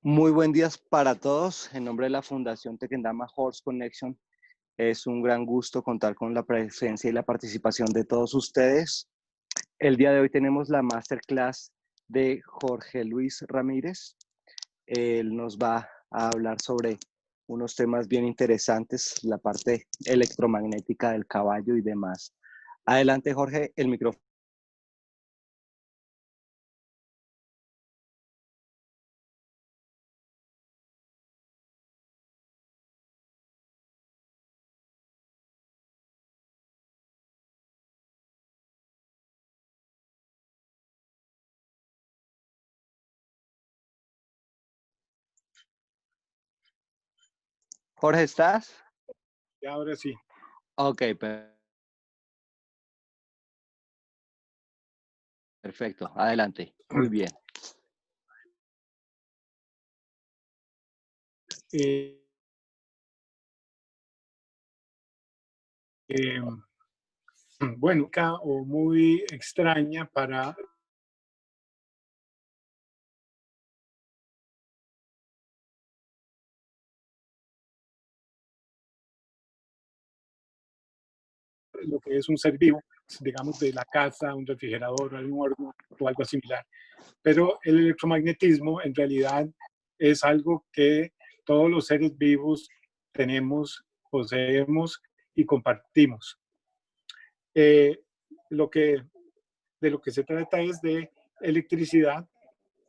Muy buen día para todos. En nombre de la Fundación Tequendama Horse Connection, es un gran gusto contar con la presencia y la participación de todos ustedes. El día de hoy tenemos la masterclass de Jorge Luis Ramírez. Él nos va a hablar sobre unos temas bien interesantes, la parte electromagnética del caballo y demás. Adelante, Jorge, el micrófono. Jorge, ¿estás? Y ahora sí. Ok, perfecto. Adelante. Muy bien. Eh, bueno, o muy extraña para lo que es un ser vivo, digamos de la casa, un refrigerador, un horno o algo similar. Pero el electromagnetismo en realidad es algo que todos los seres vivos tenemos, poseemos y compartimos. Eh, lo que, de lo que se trata es de electricidad.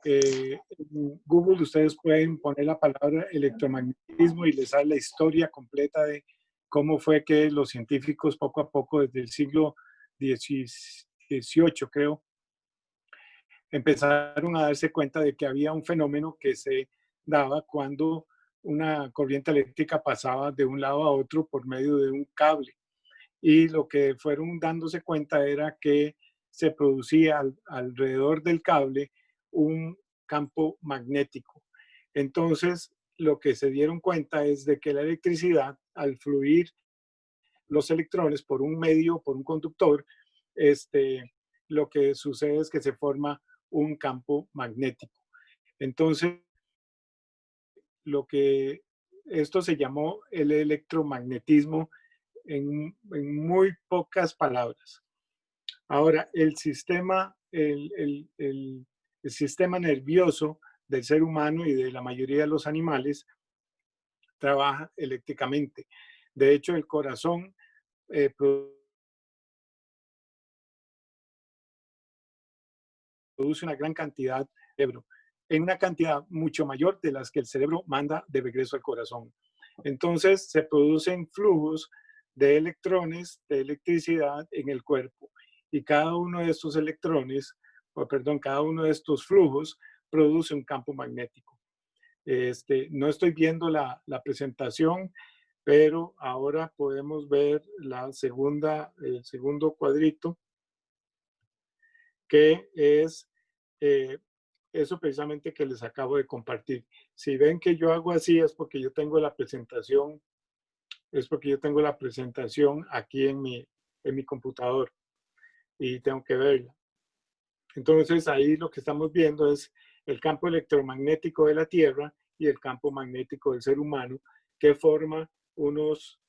En Google ustedes pueden poner la palabra electromagnetismo y les sale la historia completa de cómo fue que los científicos poco a poco desde el siglo XVIII, creo, empezaron a darse cuenta de que había un fenómeno que se daba cuando una corriente eléctrica pasaba de un lado a otro por medio de un cable. Y lo que fueron dándose cuenta era que se producía alrededor del cable un campo magnético. Entonces, lo que se dieron cuenta es de que la electricidad, al fluir los electrones por un medio, por un conductor, lo que sucede es que se forma un campo magnético. Entonces, lo que esto se llamó el electromagnetismo en muy pocas palabras. Ahora, el sistema nervioso del ser humano y de la mayoría de los animales trabaja eléctricamente. De hecho, el corazón produce una gran cantidad de cerebro, en una cantidad mucho mayor de las que el cerebro manda de regreso al corazón. Entonces, se producen flujos de electrones, de electricidad en el cuerpo. Y cada uno de estos electrones, cada uno de estos flujos produce un campo magnético. No estoy viendo la presentación, pero ahora podemos ver el segundo cuadrito, que es eso precisamente que les acabo de compartir. Si ven que yo hago así es porque yo tengo la presentación, aquí en mi computador y tengo que verla. Entonces ahí lo que estamos viendo es el campo electromagnético de la Tierra y el campo magnético del ser humano, que forma unos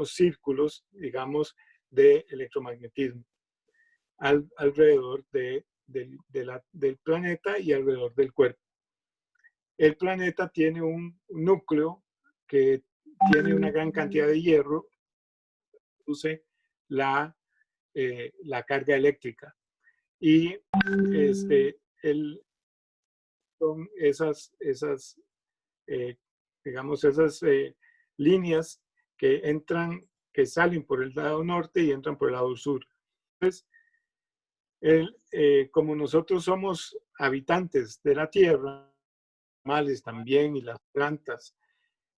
círculos, digamos, de electromagnetismo alrededor del planeta y alrededor del cuerpo. El planeta tiene un núcleo que tiene una gran cantidad de hierro, produce la carga eléctrica. Y son eh, esas líneas que salen por el lado norte y entran por el lado sur. Entonces, como nosotros somos habitantes de la Tierra, animales también y las plantas,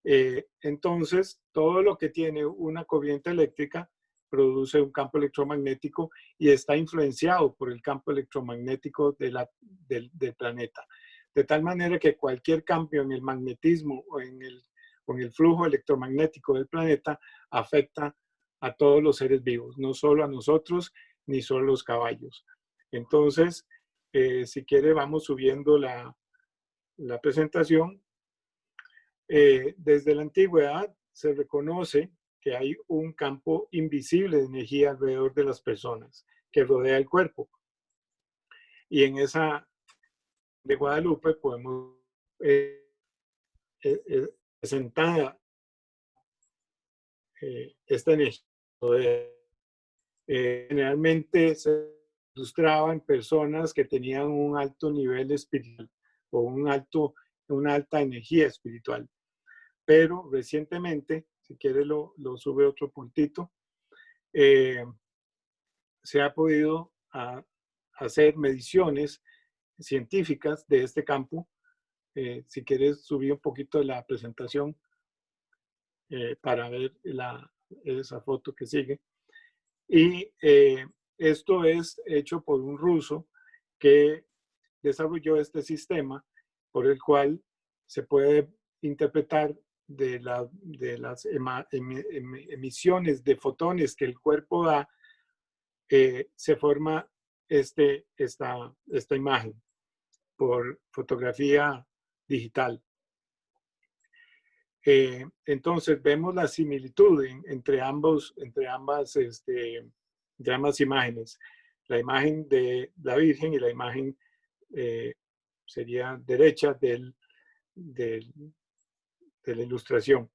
entonces todo lo que tiene una corriente eléctrica produce un campo electromagnético y está influenciado por el campo electromagnético del planeta. De tal manera que cualquier cambio en el magnetismo o en el flujo electromagnético del planeta afecta a todos los seres vivos, no solo a nosotros ni solo a los caballos. Entonces, si quiere, vamos subiendo la presentación, desde la antigüedad se reconoce que hay un campo invisible de energía alrededor de las personas que rodea el cuerpo. Y en esa de Guadalupe podemos presentar esta energía. Generalmente se ilustraba en personas que tenían un alto nivel espiritual o una alta energía espiritual. Pero recientemente, si quiere lo sube otro puntito, se ha podido hacer mediciones científicas de este campo. Si quieres subir un poquito la presentación para ver esa foto que sigue. Y esto es hecho por un ruso que desarrolló este sistema por el cual se puede interpretar de las emisiones de fotones que el cuerpo da, se forma esta imagen por fotografía digital. Entonces vemos la similitud entre ambas imágenes. La imagen de la Virgen y la imagen sería derecha de la ilustración.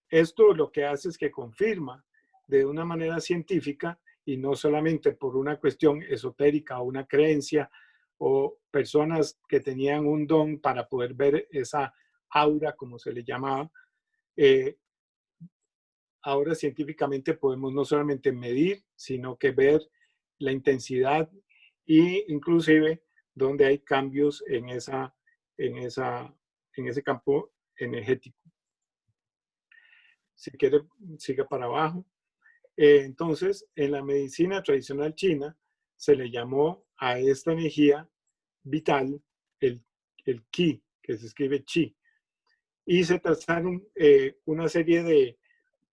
Esto lo que hace es que confirma de una manera científica y no solamente por una cuestión esotérica o una creencia o personas que tenían un don para poder ver esa aura, como se le llamaba. Ahora científicamente podemos no solamente medir, sino que ver la intensidad e inclusive donde hay cambios en ese campo energético. Si quiere, siga para abajo. Entonces, en la medicina tradicional china se le llamó a esta energía vital el qi, que se escribe chi. Y se trazaron una serie de,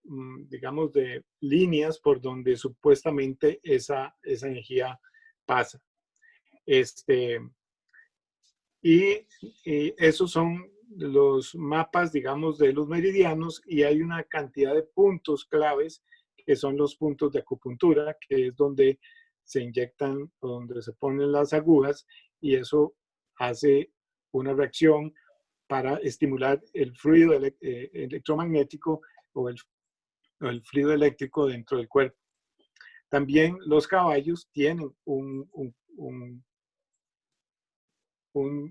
digamos, de líneas por donde supuestamente esa energía pasa. Y esos son los mapas, digamos, de los meridianos, y hay una cantidad de puntos claves que son los puntos de acupuntura, que es donde se inyectan, donde se ponen las agujas, y eso hace una reacción para estimular el fluido electromagnético o el fluido eléctrico dentro del cuerpo. También los caballos tienen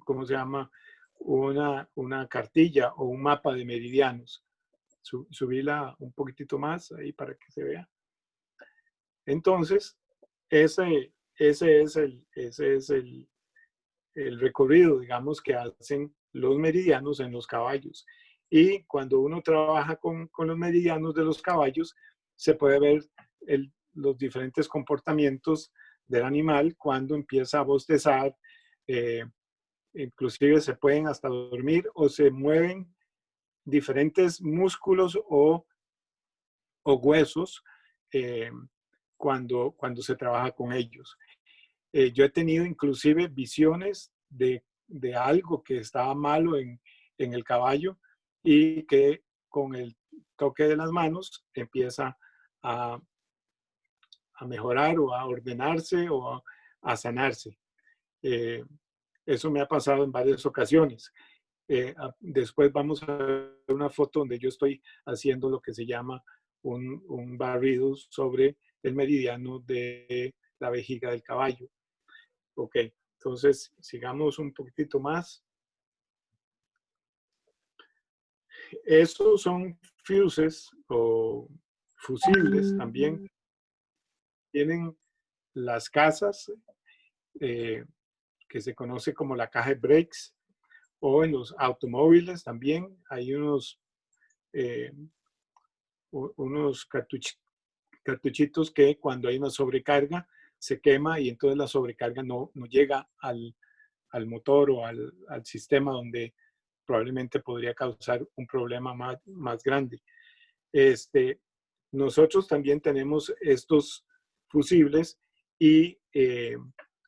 ¿cómo se llama? Una cartilla o un mapa de meridianos. Subíla un poquitito más ahí para que se vea. Entonces, ese es el recorrido, digamos, que hacen los meridianos en los caballos. Y cuando uno trabaja con los meridianos de los caballos, se puede ver los diferentes comportamientos del animal cuando empieza a bostezar, inclusive se pueden hasta dormir o se mueven diferentes músculos o huesos cuando se trabaja con ellos. Yo he tenido inclusive visiones de algo que estaba malo en el caballo y que con el toque de las manos empieza a mejorar o a ordenarse o a sanarse. Eso me ha pasado en varias ocasiones. Después vamos a ver una foto donde yo estoy haciendo lo que se llama un barrido sobre el meridiano de la vejiga del caballo. Ok, entonces sigamos un poquitito más. Estos son fuses o fusibles también. Tienen las casas que se conoce como la caja de brakes, o en los automóviles también hay unos cartuchitos que cuando hay una sobrecarga se quema y entonces la sobrecarga no llega al motor o al sistema donde probablemente podría causar un problema más grande. Nosotros también tenemos estos fusibles y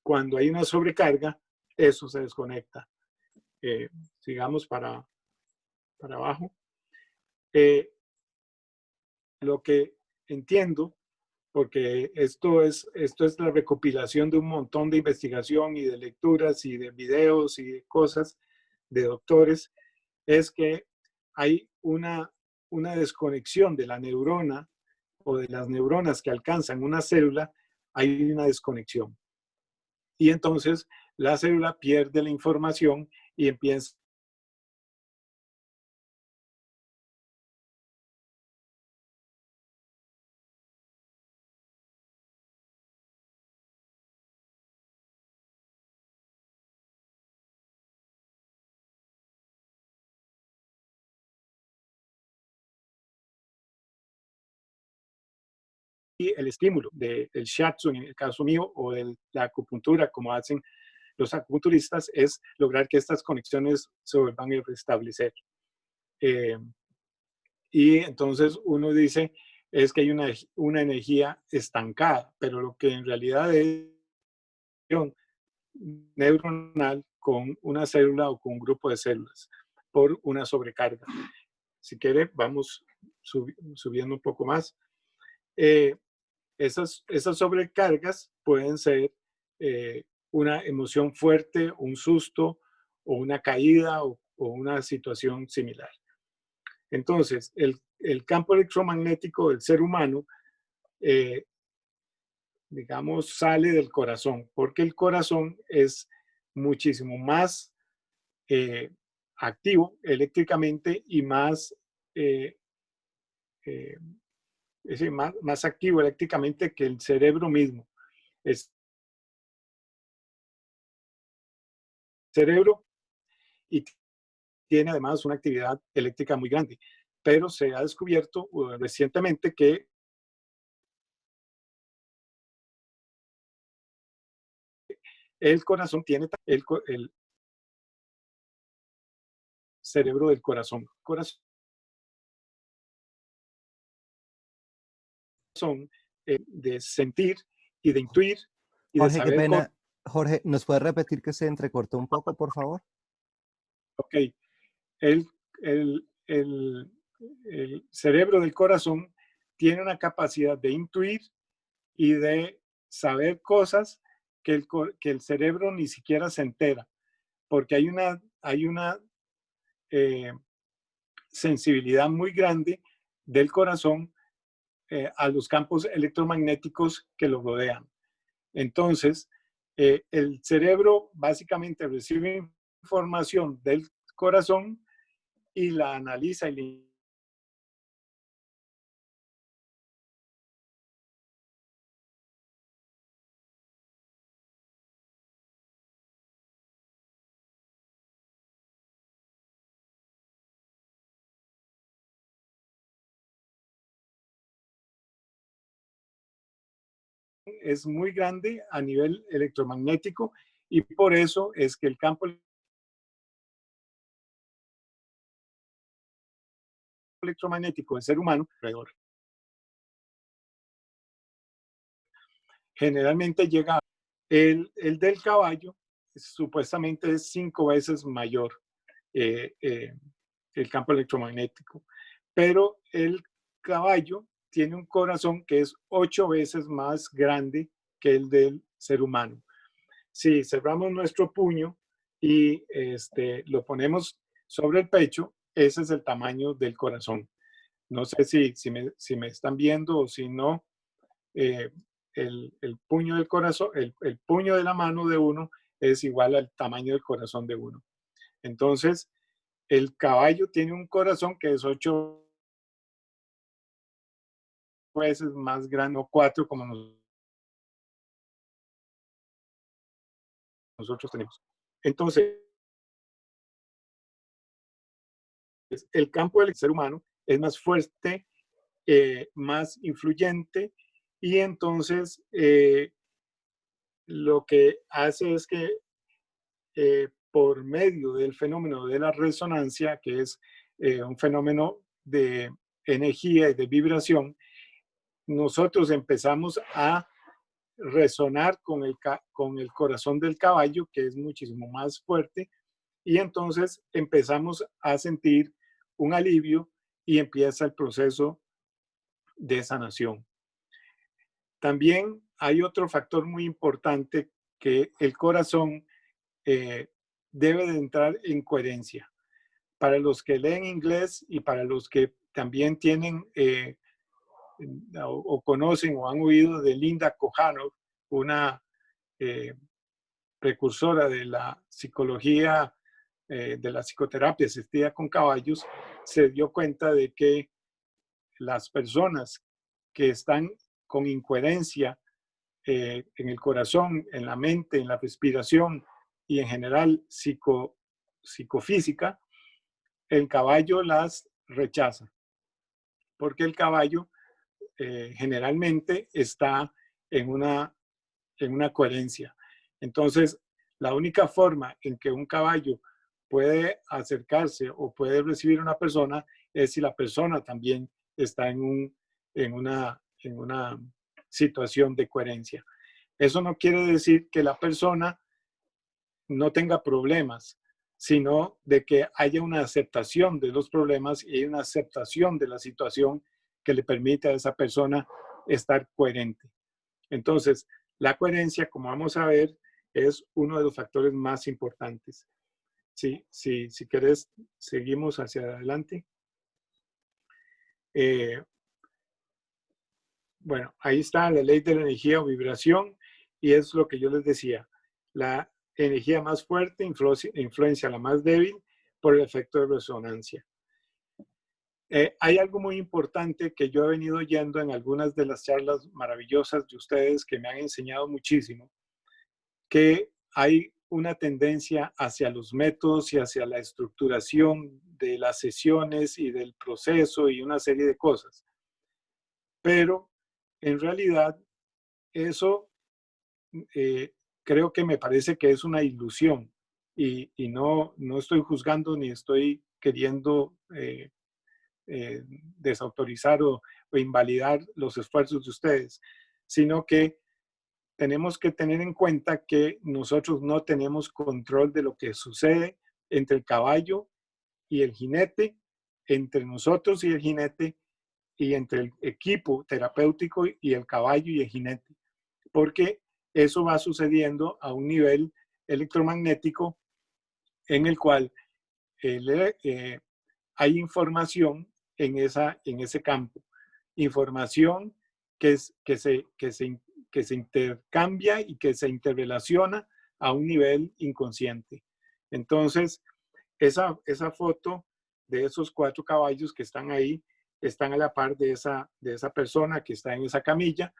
cuando hay una sobrecarga, eso se desconecta. Sigamos para abajo. Lo que entiendo, porque esto es la recopilación de un montón de investigación y de lecturas y de videos y de cosas de doctores, es que hay una desconexión de la neurona o de las neuronas que alcanzan una célula, hay una desconexión. Y entonces la célula pierde la información y empieza el estímulo del shiatsu, en el caso mío, o de la acupuntura, como hacen los acupunturistas, es lograr que estas conexiones se vuelvan a restablecer. Y entonces uno dice, es que hay una energía estancada, pero lo que en realidad es neuronal con una célula o con un grupo de células por una sobrecarga. Si quiere, vamos subiendo un poco más. Esas sobrecargas pueden ser una emoción fuerte, un susto o una caída o una situación similar. Entonces, el campo electromagnético del ser humano, digamos, sale del corazón, porque el corazón es muchísimo más activo eléctricamente y más, es decir, más activo eléctricamente que el cerebro mismo. El cerebro y tiene además una actividad eléctrica muy grande, pero se ha descubierto recientemente que el corazón tiene el cerebro del corazón. Corazón de sentir y de intuir y de Jorge, qué saber pena. Jorge, ¿nos puede repetir que se entrecortó un poco, por favor? ok, el, el, el, el cerebro del corazón tiene una capacidad de intuir y de saber cosas que el cerebro ni siquiera se entera, porque hay una sensibilidad muy grande del corazón a los campos electromagnéticos que lo rodean. Entonces, el cerebro básicamente recibe información del corazón y la analiza y le es muy grande a nivel electromagnético y por eso es que el campo electromagnético del ser humano alrededor generalmente llega el del caballo, supuestamente es 5 veces mayor eh, eh, el campo electromagnético, pero el caballo tiene un corazón que es 8 veces más grande que el del ser humano. Si cerramos nuestro puño y lo ponemos sobre el pecho, ese es el tamaño del corazón. No sé si me están viendo o si no, eh, el puño del corazón, el puño de la mano de uno es igual al tamaño del corazón de uno. Entonces, el caballo tiene un corazón que es 8 veces más grande, o 4 como nosotros tenemos. Entonces, el campo del ser humano es más fuerte, más influyente, y entonces lo que hace es que por medio del fenómeno de la resonancia, que es un fenómeno de energía y de vibración, nosotros empezamos a resonar con el corazón del caballo, que es muchísimo más fuerte, y entonces empezamos a sentir un alivio y empieza el proceso de sanación. También hay otro factor muy importante, que el corazón debe de entrar en coherencia. Para los que leen inglés y para los que también tienen o conocen o han oído de Linda Kohanov, una precursora de la psicología, de la psicoterapia asistida con caballos, se dio cuenta de que las personas que están con incoherencia en el corazón, en la mente, en la respiración y en general psicofísica, el caballo las rechaza, porque el caballo generalmente está en una coherencia. Entonces, la única forma en que un caballo puede acercarse o puede recibir a una persona es si la persona también está en una situación de coherencia. Eso no quiere decir que la persona no tenga problemas, sino de que haya una aceptación de los problemas y una aceptación de la situación que le permite a esa persona estar coherente. Entonces, la coherencia, como vamos a ver, es uno de los factores más importantes. Si querés, seguimos hacia adelante. Bueno, ahí está la ley de la energía o vibración, y es lo que yo les decía. La energía más fuerte influencia a la más débil por el efecto de resonancia. Hay algo muy importante que yo he venido oyendo en algunas de las charlas maravillosas de ustedes que me han enseñado muchísimo, que hay una tendencia hacia los métodos y hacia la estructuración de las sesiones y del proceso y una serie de cosas. Pero en realidad eso creo que me parece que es una ilusión y no estoy juzgando ni estoy queriendo desautorizar o invalidar los esfuerzos de ustedes, sino que tenemos que tener en cuenta que nosotros no tenemos control de lo que sucede entre el caballo y el jinete, entre nosotros y el jinete, y entre el equipo terapéutico y el caballo y el jinete, porque eso va sucediendo a un nivel electromagnético en el cual hay información en ese campo, información que se intercambia y que se interrelaciona a un nivel inconsciente. Entonces, esa foto de esos 4 caballos que están ahí, están a la par de esa persona que está en esa camilla,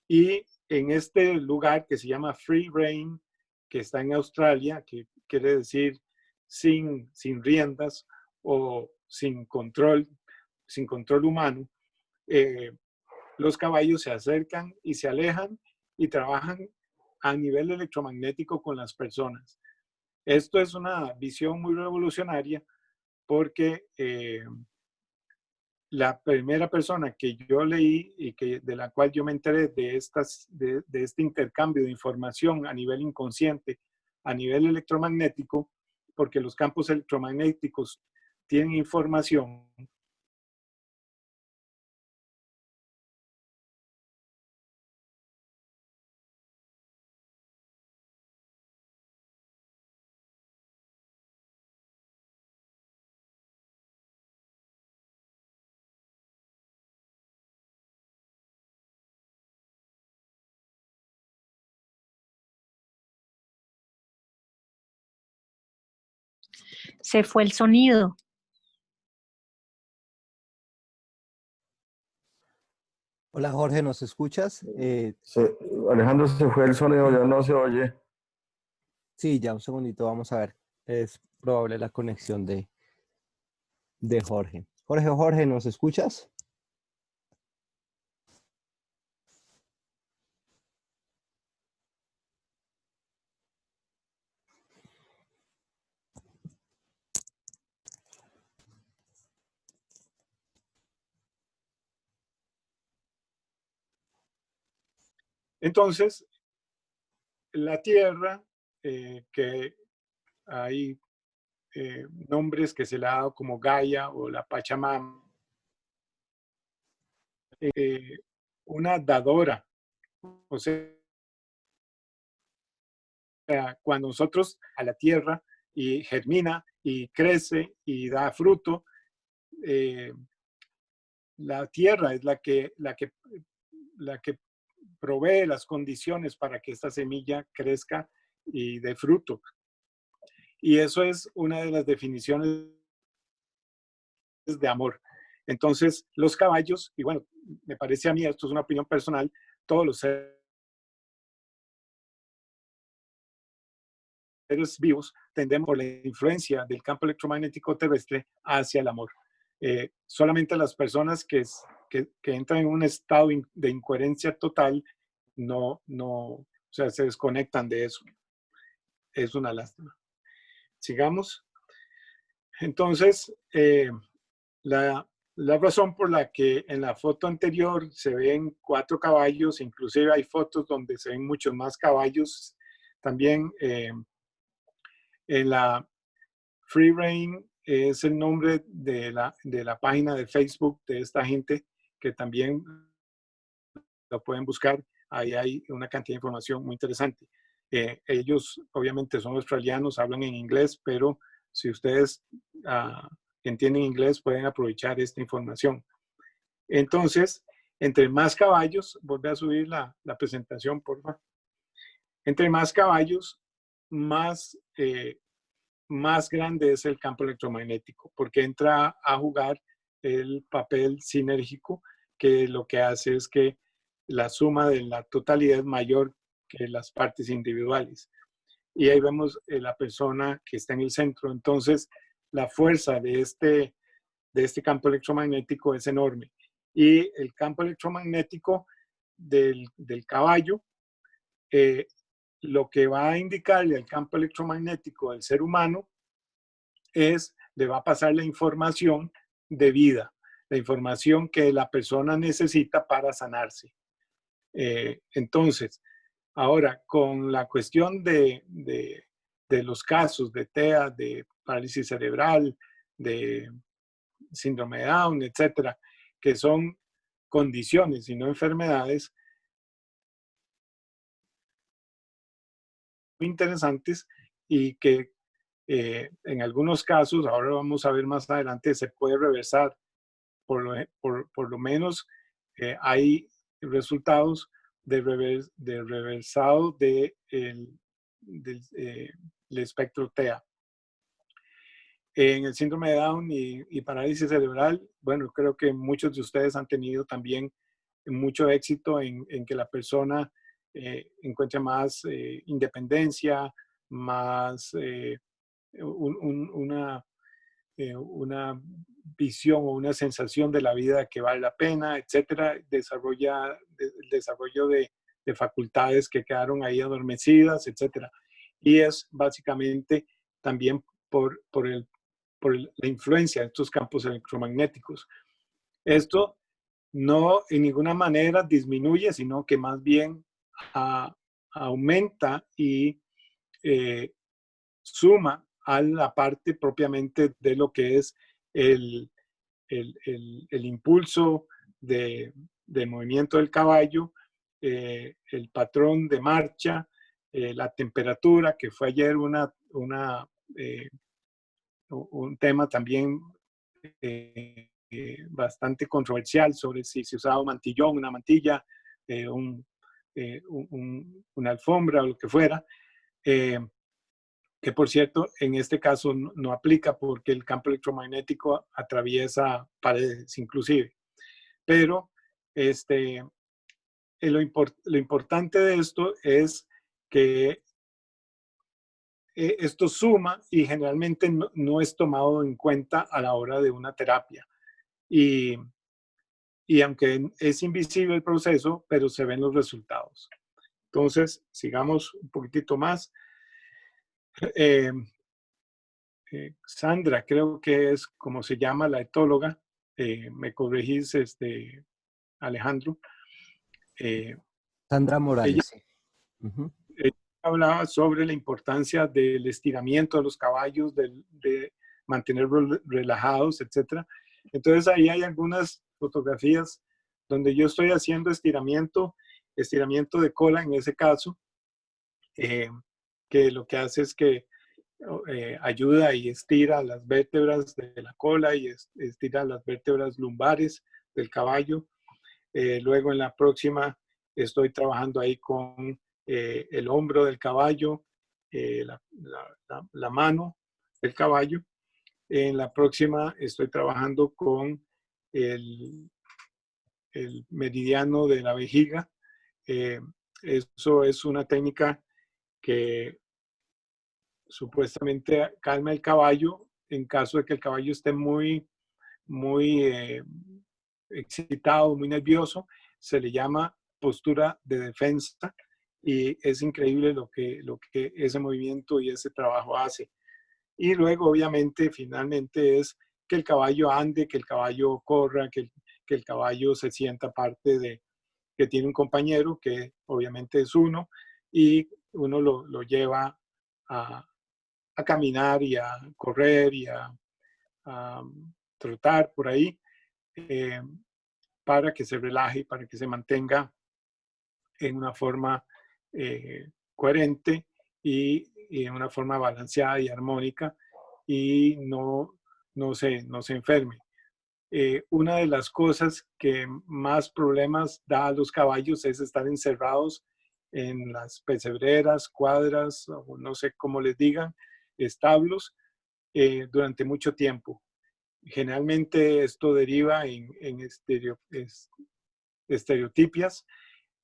y en este lugar que se llama Free Rein, que está en Australia, que quiere decir sin riendas o sin control humano, los caballos se acercan y se alejan y trabajan a nivel electromagnético con las personas. Esto es una visión muy revolucionaria porque la primera persona que yo leí y de la cual yo me enteré de este intercambio de información a nivel inconsciente, a nivel electromagnético, porque los campos electromagnéticos tienen información. Se fue el sonido. Hola Jorge, ¿nos escuchas? Alejandro, se fue el sonido, ya no se oye. Sí, ya un segundito, vamos a ver. Es probable la conexión de Jorge. Jorge, ¿nos escuchas? Entonces, la Tierra, que hay nombres que se le ha dado como Gaia o la Pachamama, una dadora, o sea, cuando nosotros a la tierra y germina y crece y da fruto, la tierra es la que provee las condiciones para que esta semilla crezca y dé fruto. Y eso es una de las definiciones de amor. Entonces, los caballos, y bueno, me parece a mí, esto es una opinión personal, todos los seres vivos tendemos por la influencia del campo electromagnético terrestre hacia el amor. Solamente las personas que entran en un estado de incoherencia total o sea, se desconectan de eso. Es una lástima. Sigamos. Entonces, la razón por la que en la foto anterior se ven 4 caballos, inclusive hay fotos donde se ven muchos más caballos, también en la Free Reign es el nombre de la página de Facebook de esta gente, que también lo pueden buscar. Ahí hay una cantidad de información muy interesante. Ellos obviamente son australianos, hablan en inglés, pero si ustedes entienden inglés pueden aprovechar esta información. Entonces, entre más caballos, vuelve a subir la presentación, por favor. Entre más caballos, más grande es el campo electromagnético, porque entra a jugar el papel sinérgico, que lo que hace es que la suma de la totalidad es mayor que las partes individuales. Y ahí vemos la persona que está en el centro. Entonces, la fuerza de este campo electromagnético es enorme. Y el campo electromagnético del caballo, lo que va a indicarle al campo electromagnético del ser humano le va a pasar la información de vida, la información que la persona necesita para sanarse. Entonces, ahora, con la cuestión de los casos de TEA, de parálisis cerebral, de síndrome de Down, etcétera, que son condiciones y no enfermedades muy interesantes y que en algunos casos, ahora vamos a ver más adelante, se puede reversar. Por lo menos hay resultados de reversado del espectro TEA. En el síndrome de Down y parálisis cerebral, bueno, creo que muchos de ustedes han tenido también mucho éxito en que la persona encuentre más independencia, más una visión o una sensación de la vida que vale la pena, etcétera, el desarrollo de facultades que quedaron ahí adormecidas, etcétera. Y es básicamente también por la influencia de estos campos electromagnéticos. Esto no en ninguna manera disminuye, sino que más bien aumenta y suma a la parte propiamente de lo que es el impulso de movimiento del caballo, el patrón de marcha, la temperatura, que fue ayer un tema también bastante controversial sobre si se usaba un mantillón, una mantilla, una alfombra o lo que fuera. Que por cierto, en este caso no aplica porque el campo electromagnético atraviesa paredes inclusive. Pero lo importante de esto es que esto suma y generalmente no es tomado en cuenta a la hora de una terapia. Y aunque es invisible el proceso, pero se ven los resultados. Entonces, sigamos un poquitito más. Sandra, creo que es como se llama la etóloga, me corregís, Alejandro. Sandra Ella, Morales, sí. ella hablaba sobre la importancia del estiramiento de los caballos, de mantenerlos relajados, etc. Entonces ahí hay algunas fotografías donde yo estoy haciendo estiramiento de cola en ese caso, que lo que hace es que ayuda y estira las vértebras de la cola y estira las vértebras lumbares del caballo. Luego en la próxima estoy trabajando ahí con el hombro del caballo, la mano del caballo. En la próxima estoy trabajando con el meridiano de la vejiga. Eso es una técnica que supuestamente calma el caballo en caso de que el caballo esté muy excitado, muy nervioso. Se le llama postura de defensa y es increíble lo que ese movimiento y ese trabajo hace. Y luego, obviamente, finalmente es que el caballo ande, que el caballo corra, que el caballo se sienta parte de que tiene un compañero, que obviamente es uno, y uno lo lleva a caminar y a correr y a trotar por ahí para que se relaje y para que se mantenga en una forma coherente y en una forma balanceada y armónica y no se enferme. Una de las cosas que más problemas da a los caballos es estar encerrados en las pesebreras, cuadras, o no sé cómo les digan, establos, durante mucho tiempo. Generalmente esto deriva en estereotipias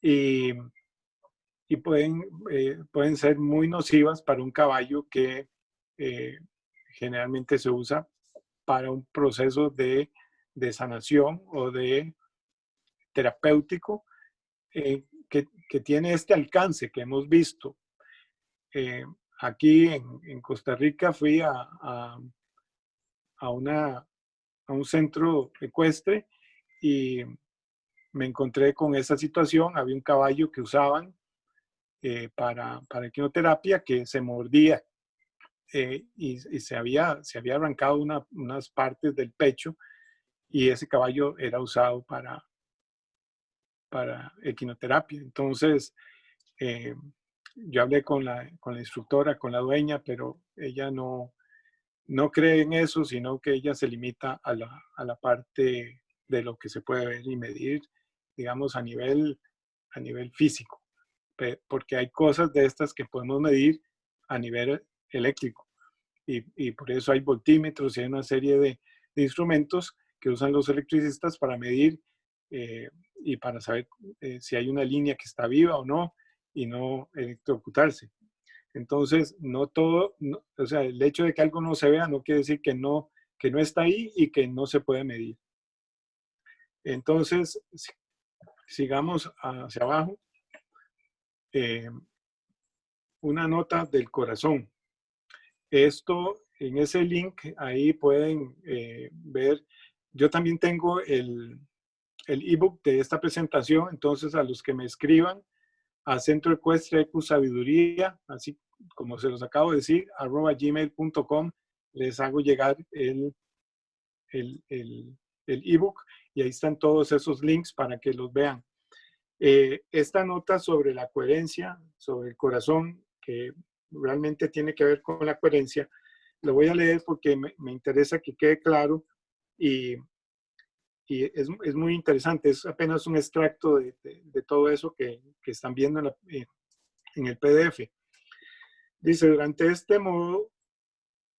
y pueden ser muy nocivas para un caballo que generalmente se usa para un proceso de sanación o de terapéutico que tiene este alcance que hemos visto. Aquí en Costa Rica fui a un centro ecuestre y me encontré con esa situación. Había un caballo que usaban para equinoterapia que se mordía y se había arrancado unas partes del pecho y ese caballo era usado para equinoterapia. Entonces, yo hablé con la instructora, con la dueña, pero ella no cree en eso, sino que ella se limita a la parte de lo que se puede ver y medir, digamos, a nivel físico, porque hay cosas de estas que podemos medir a nivel eléctrico y por eso hay voltímetros y hay una serie de instrumentos que usan los electricistas para medir y para saber si hay una línea que está viva o no y no electrocutarse. Entonces, no todo, o sea, el hecho de que algo no se vea no quiere decir que no está ahí y que no se puede medir. Entonces, sigamos hacia abajo. Una nota del corazón. Esto, en ese link, ahí pueden ver. Yo también tengo el ebook de esta presentación, entonces a los que me escriban a Centro Ecuestre Ecu Sabiduría, así como se los acabo de decir, @gmail.com, les hago llegar el ebook y ahí están todos esos links para que los vean. Esta nota sobre la coherencia, sobre el corazón, que realmente tiene que ver con la coherencia, lo voy a leer porque me interesa que quede claro y es muy interesante. Es apenas un extracto de todo eso que están viendo en el PDF. Dice, durante este modo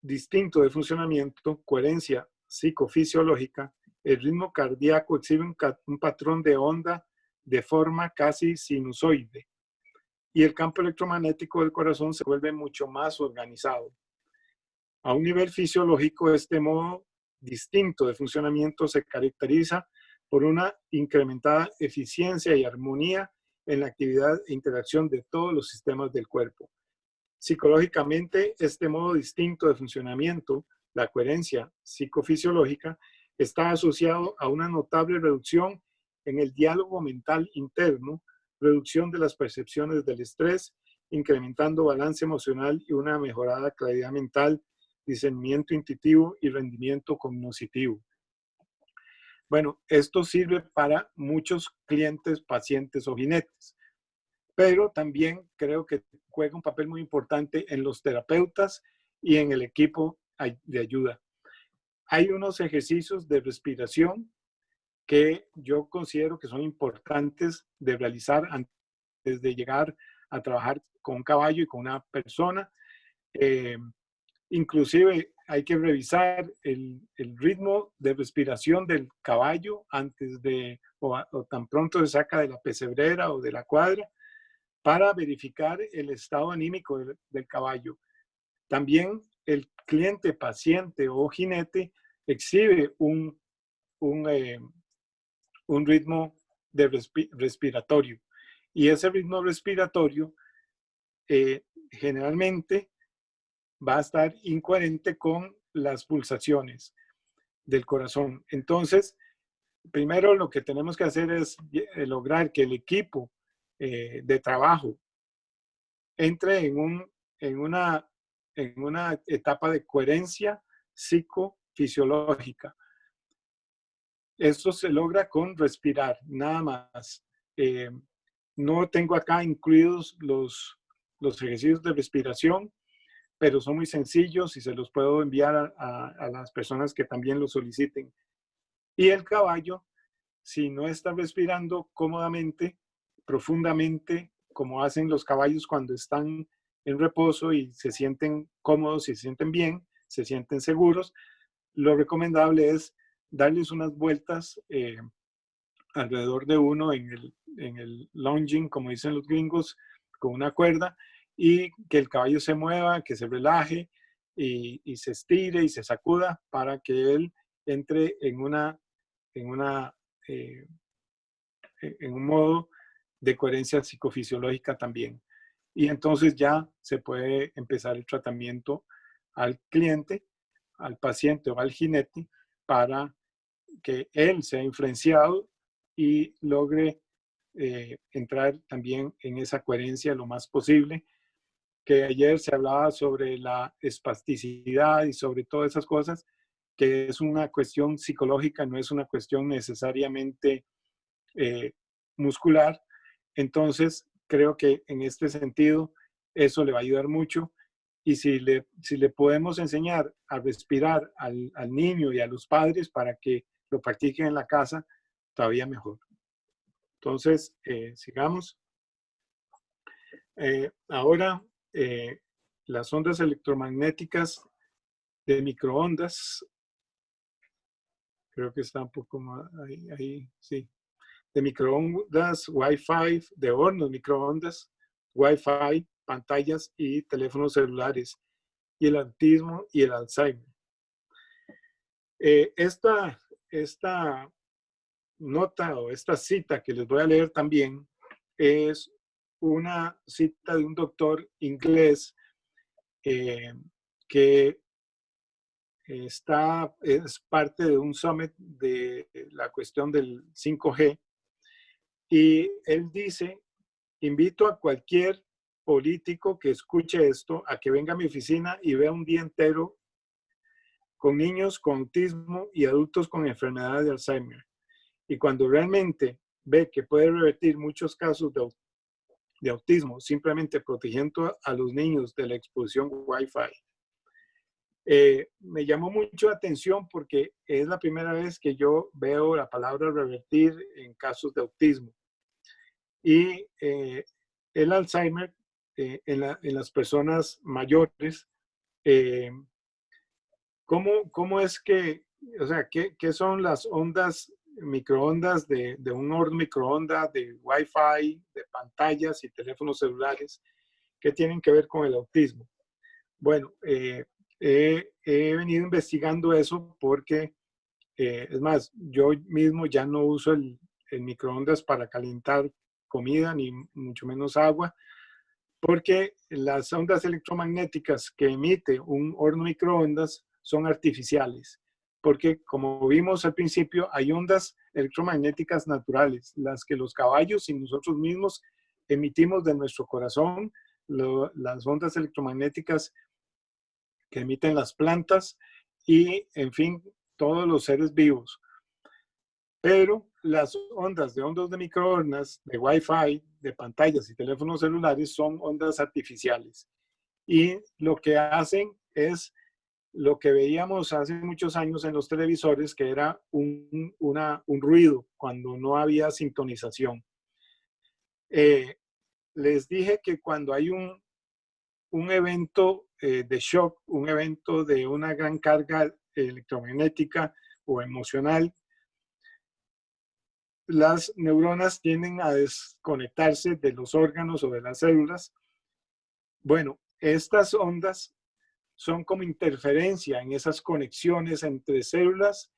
distinto de funcionamiento, coherencia psicofisiológica, el ritmo cardíaco exhibe un patrón de onda de forma casi sinusoide y el campo electromagnético del corazón se vuelve mucho más organizado. A un nivel fisiológico, este modo distinto de funcionamiento se caracteriza por una incrementada eficiencia y armonía en la actividad e interacción de todos los sistemas del cuerpo. Psicológicamente, este modo distinto de funcionamiento, la coherencia psicofisiológica, está asociado a una notable reducción en el diálogo mental interno, reducción de las percepciones del estrés, incrementando balance emocional y una mejorada claridad mental, discernimiento intuitivo y rendimiento cognitivo. Bueno, esto sirve para muchos clientes, pacientes o jinetes, pero también creo que juega un papel muy importante en los terapeutas y en el equipo de ayuda. Hay unos ejercicios de respiración que yo considero que son importantes de realizar antes de llegar a trabajar con un caballo y con una persona. Inclusive hay que revisar el ritmo de respiración del caballo antes de, o tan pronto se saca de la pesebrera o de la cuadra, para verificar el estado anímico del caballo. También el cliente, paciente o jinete exhibe un ritmo respiratorio. Y ese ritmo respiratorio generalmente va a estar incoherente con las pulsaciones del corazón. Entonces, primero lo que tenemos que hacer es lograr que el equipo de trabajo entre en una etapa de coherencia psicofisiológica. Esto se logra con respirar, nada más. No tengo acá incluidos los ejercicios de respiración, pero son muy sencillos y se los puedo enviar a las personas que también lo soliciten. Y el caballo, si no está respirando cómodamente, profundamente, como hacen los caballos cuando están en reposo y se sienten cómodos y se sienten bien, se sienten seguros, lo recomendable es darles unas vueltas alrededor de uno en el lunging, como dicen los gringos, con una cuerda, y que el caballo se mueva, que se relaje y se estire y se sacuda para que él entre en un modo de coherencia psicofisiológica también. Y entonces ya se puede empezar el tratamiento al cliente, al paciente o al jinete para que él sea influenciado y logre entrar también en esa coherencia lo más posible. Que ayer se hablaba sobre la espasticidad y sobre todas esas cosas, que es una cuestión psicológica, no es una cuestión necesariamente muscular. Entonces, creo que en este sentido, eso le va a ayudar mucho. Y si le podemos enseñar a respirar al niño y a los padres para que lo practiquen en la casa, todavía mejor. Entonces, sigamos. Ahora, las ondas electromagnéticas de microondas, creo que está un poco más ahí, sí, de microondas, Wi-Fi, de hornos microondas, Wi-Fi, pantallas y teléfonos celulares, y el autismo y el Alzheimer. Esta nota o esta cita que les voy a leer también es una cita de un doctor inglés que es parte de un summit de la cuestión del 5G, y él dice: invito a cualquier político que escuche esto a que venga a mi oficina y vea un día entero con niños con autismo y adultos con enfermedad de Alzheimer. Y cuando realmente ve que puede revertir muchos casos de autismo simplemente protegiendo a los niños de la exposición Wi-Fi. Me llamó mucho la atención porque es la primera vez que yo veo la palabra revertir en casos de autismo. Y el Alzheimer en las personas mayores, ¿cómo es que, o sea, qué son las ondas, microondas de un horno microondas, de Wi-Fi, de pantallas y teléfonos celulares, que tienen que ver con el autismo? Bueno, he venido investigando eso porque, es más, yo mismo ya no uso el microondas para calentar comida, ni mucho menos agua, porque las ondas electromagnéticas que emite un horno microondas son artificiales. Porque, como vimos al principio, hay ondas electromagnéticas naturales, las que los caballos y nosotros mismos emitimos de nuestro corazón, las ondas electromagnéticas que emiten las plantas y, en fin, todos los seres vivos. Pero las ondas de microondas, de Wi-Fi, de pantallas y teléfonos celulares son ondas artificiales. Y lo que hacen es lo que veíamos hace muchos años en los televisores, que era un ruido cuando no había sintonización. Les dije que cuando hay un evento de shock, un evento de una gran carga electromagnética o emocional, las neuronas tienden a desconectarse de los órganos o de las células. Bueno, estas ondas son como interferencia en esas conexiones entre células,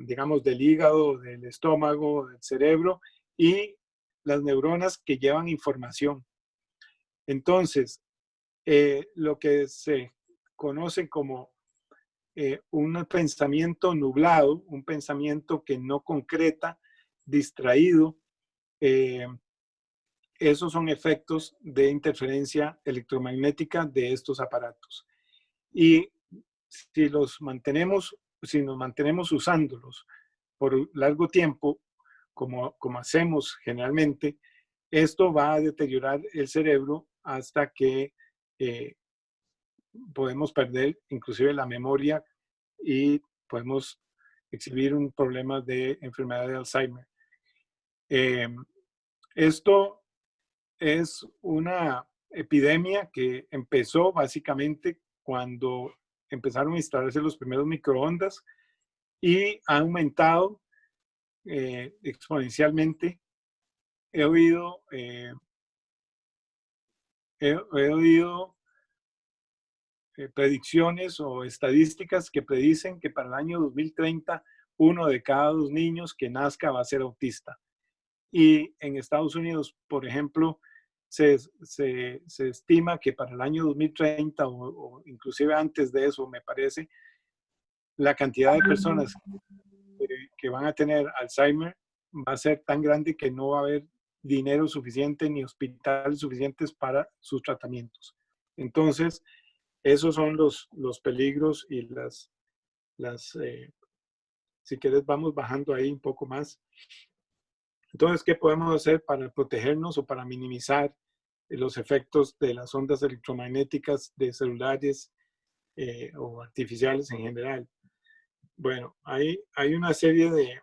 digamos, del hígado, del estómago, del cerebro y las neuronas que llevan información. Entonces, lo que se conoce como un pensamiento nublado, un pensamiento que no concreta, distraído, esos son efectos de interferencia electromagnética de estos aparatos. Y si nos mantenemos usándolos por largo tiempo, como hacemos generalmente, esto va a deteriorar el cerebro hasta que podemos perder inclusive la memoria y podemos exhibir un problema de enfermedad de Alzheimer. Esto es una epidemia que empezó básicamente cuando empezaron a instalarse los primeros microondas y ha aumentado exponencialmente. He oído predicciones o estadísticas que predicen que para el año 2030 uno de cada 2 niños que nazca va a ser autista. Y en Estados Unidos, por ejemplo, se estima que para el año 2030 o inclusive antes de eso, me parece, la cantidad de personas que van a tener Alzheimer va a ser tan grande que no va a haber dinero suficiente ni hospitales suficientes para sus tratamientos. Entonces, esos son los peligros y si quieres, vamos bajando ahí un poco más. Entonces, ¿qué podemos hacer para protegernos o para minimizar los efectos de las ondas electromagnéticas de celulares o artificiales en general? Bueno, hay una serie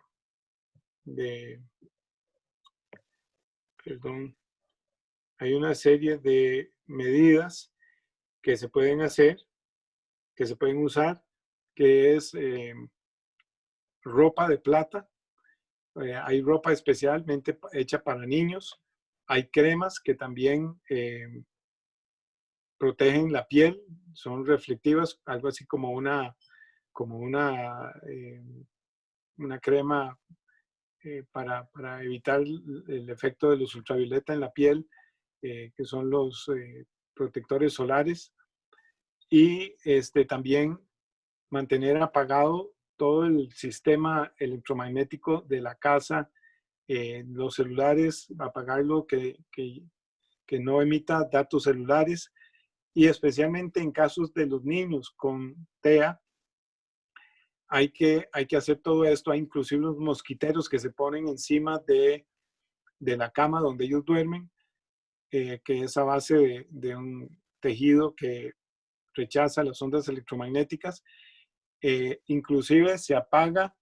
hay una serie de medidas que se pueden hacer, que se pueden usar, que es ropa de plata. Hay ropa especialmente hecha para niños. Hay cremas que también protegen la piel, son reflectivas, algo así como una crema para evitar el efecto de los ultravioleta en la piel, que son los protectores solares. Y también mantener apagado todo el sistema electromagnético de la casa, los celulares, apagarlo, que no emita datos celulares, y especialmente en casos de los niños con TEA, hay que hacer todo esto. Hay inclusive los mosquiteros que se ponen encima de la cama donde ellos duermen, que es a base de un tejido que rechaza las ondas electromagnéticas. Inclusive se apaga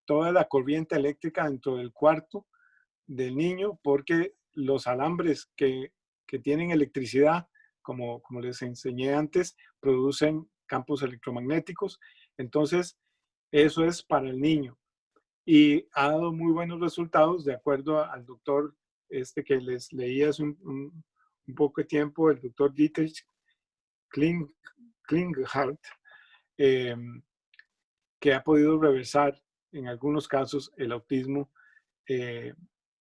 toda la corriente eléctrica dentro del cuarto del niño, porque los alambres que tienen electricidad, como les enseñé antes, producen campos electromagnéticos. Entonces, eso es para el niño. Y ha dado muy buenos resultados, de acuerdo al doctor que les leí hace un poco de tiempo, el doctor Dietrich Klinghardt, que ha podido reversar en algunos casos el autismo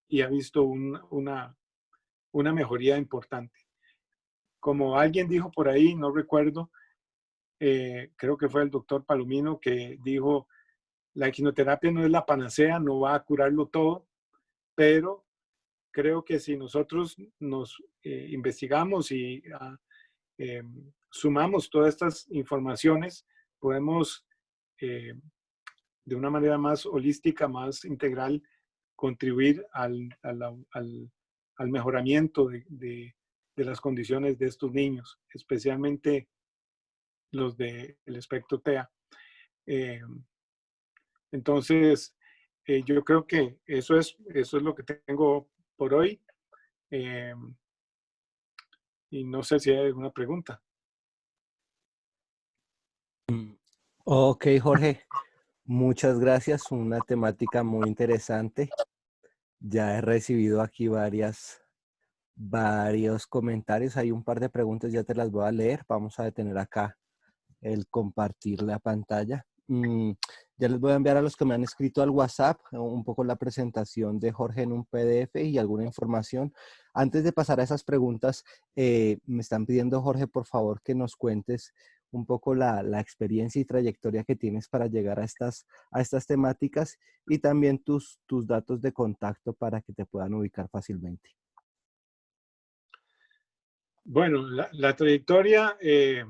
y ha visto una mejoría importante. Como alguien dijo por ahí, no recuerdo, creo que fue el doctor Palomino, que dijo: la quimioterapia no es la panacea, no va a curarlo todo, pero creo que si nosotros nos investigamos y sumamos todas estas informaciones, podemos de una manera más holística, más integral, contribuir al mejoramiento de las condiciones de estos niños, especialmente los del espectro TEA. Entonces, yo creo que eso es lo que tengo por hoy. Y no sé si hay alguna pregunta. Ok, Jorge, muchas gracias. Una temática muy interesante. Ya he recibido aquí varios comentarios. Hay un par de preguntas, ya te las voy a leer. Vamos a detener acá el compartir la pantalla. Ya les voy a enviar a los que me han escrito al WhatsApp un poco la presentación de Jorge en un PDF y alguna información. Antes de pasar a esas preguntas, me están pidiendo, Jorge, por favor, que nos cuentes un poco la experiencia y trayectoria que tienes para llegar a estas temáticas y también tus datos de contacto para que te puedan ubicar fácilmente. Bueno, la trayectoria es...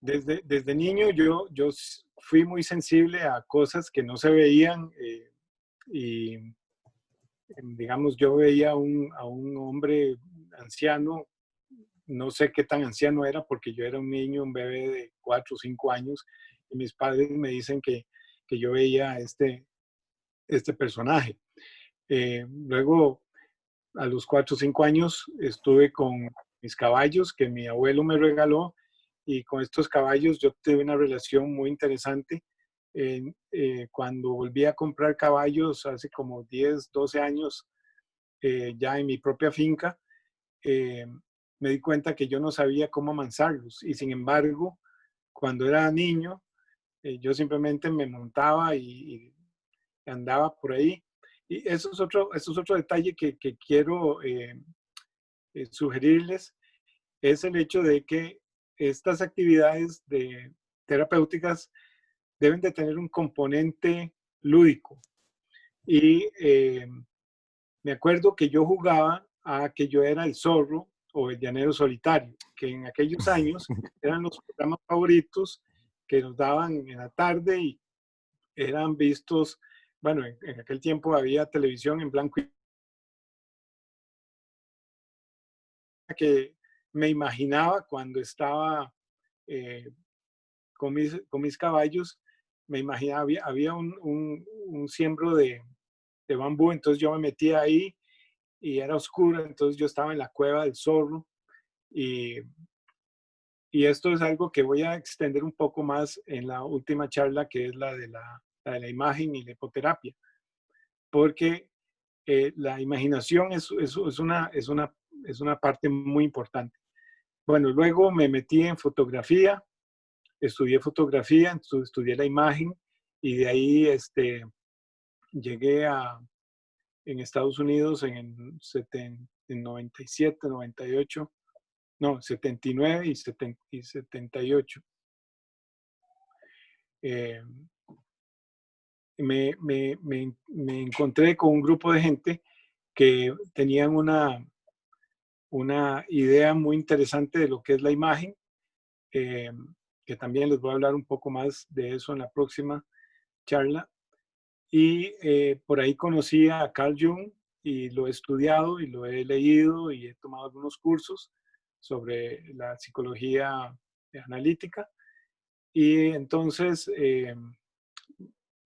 desde niño yo fui muy sensible a cosas que no se veían y digamos yo veía a un hombre anciano, no sé qué tan anciano era porque yo era un niño, un bebé de 4 o 5 años y mis padres me dicen que yo veía a este personaje. Luego a los 4 o 5 años estuve con mis caballos que mi abuelo me regaló y con estos caballos yo tuve una relación muy interesante. Cuando volví a comprar caballos hace como 10, 12 años, ya en mi propia finca, me di cuenta que yo no sabía cómo amansarlos y sin embargo, cuando era niño, yo simplemente me montaba y andaba por ahí. Y eso es otro detalle que quiero sugerirles, es el hecho de que estas actividades terapéuticas deben de tener un componente lúdico. Y me acuerdo que yo jugaba a que yo era el zorro o el llanero solitario, que en aquellos años eran los programas favoritos que nos daban en la tarde y eran vistos, bueno, en aquel tiempo había televisión en blanco y que me imaginaba cuando estaba con mis caballos, me imaginaba, había un siembro de bambú, entonces yo me metía ahí y era oscuro, entonces yo estaba en la cueva del zorro y, y esto es algo que voy a extender un poco más en la última charla, que es la de la imagen y la hipoterapia, porque la imaginación es una parte muy importante. Bueno, luego me metí en fotografía, estudié fotografía, estudié la imagen y de ahí llegué en Estados Unidos en 97, 98, no, 79 y 78. Me encontré con un grupo de gente que tenían una idea muy interesante de lo que es la imagen, que también les voy a hablar un poco más de eso en la próxima charla. Y por ahí conocí a Carl Jung y lo he estudiado y lo he leído y he tomado algunos cursos sobre la psicología analítica. Y entonces,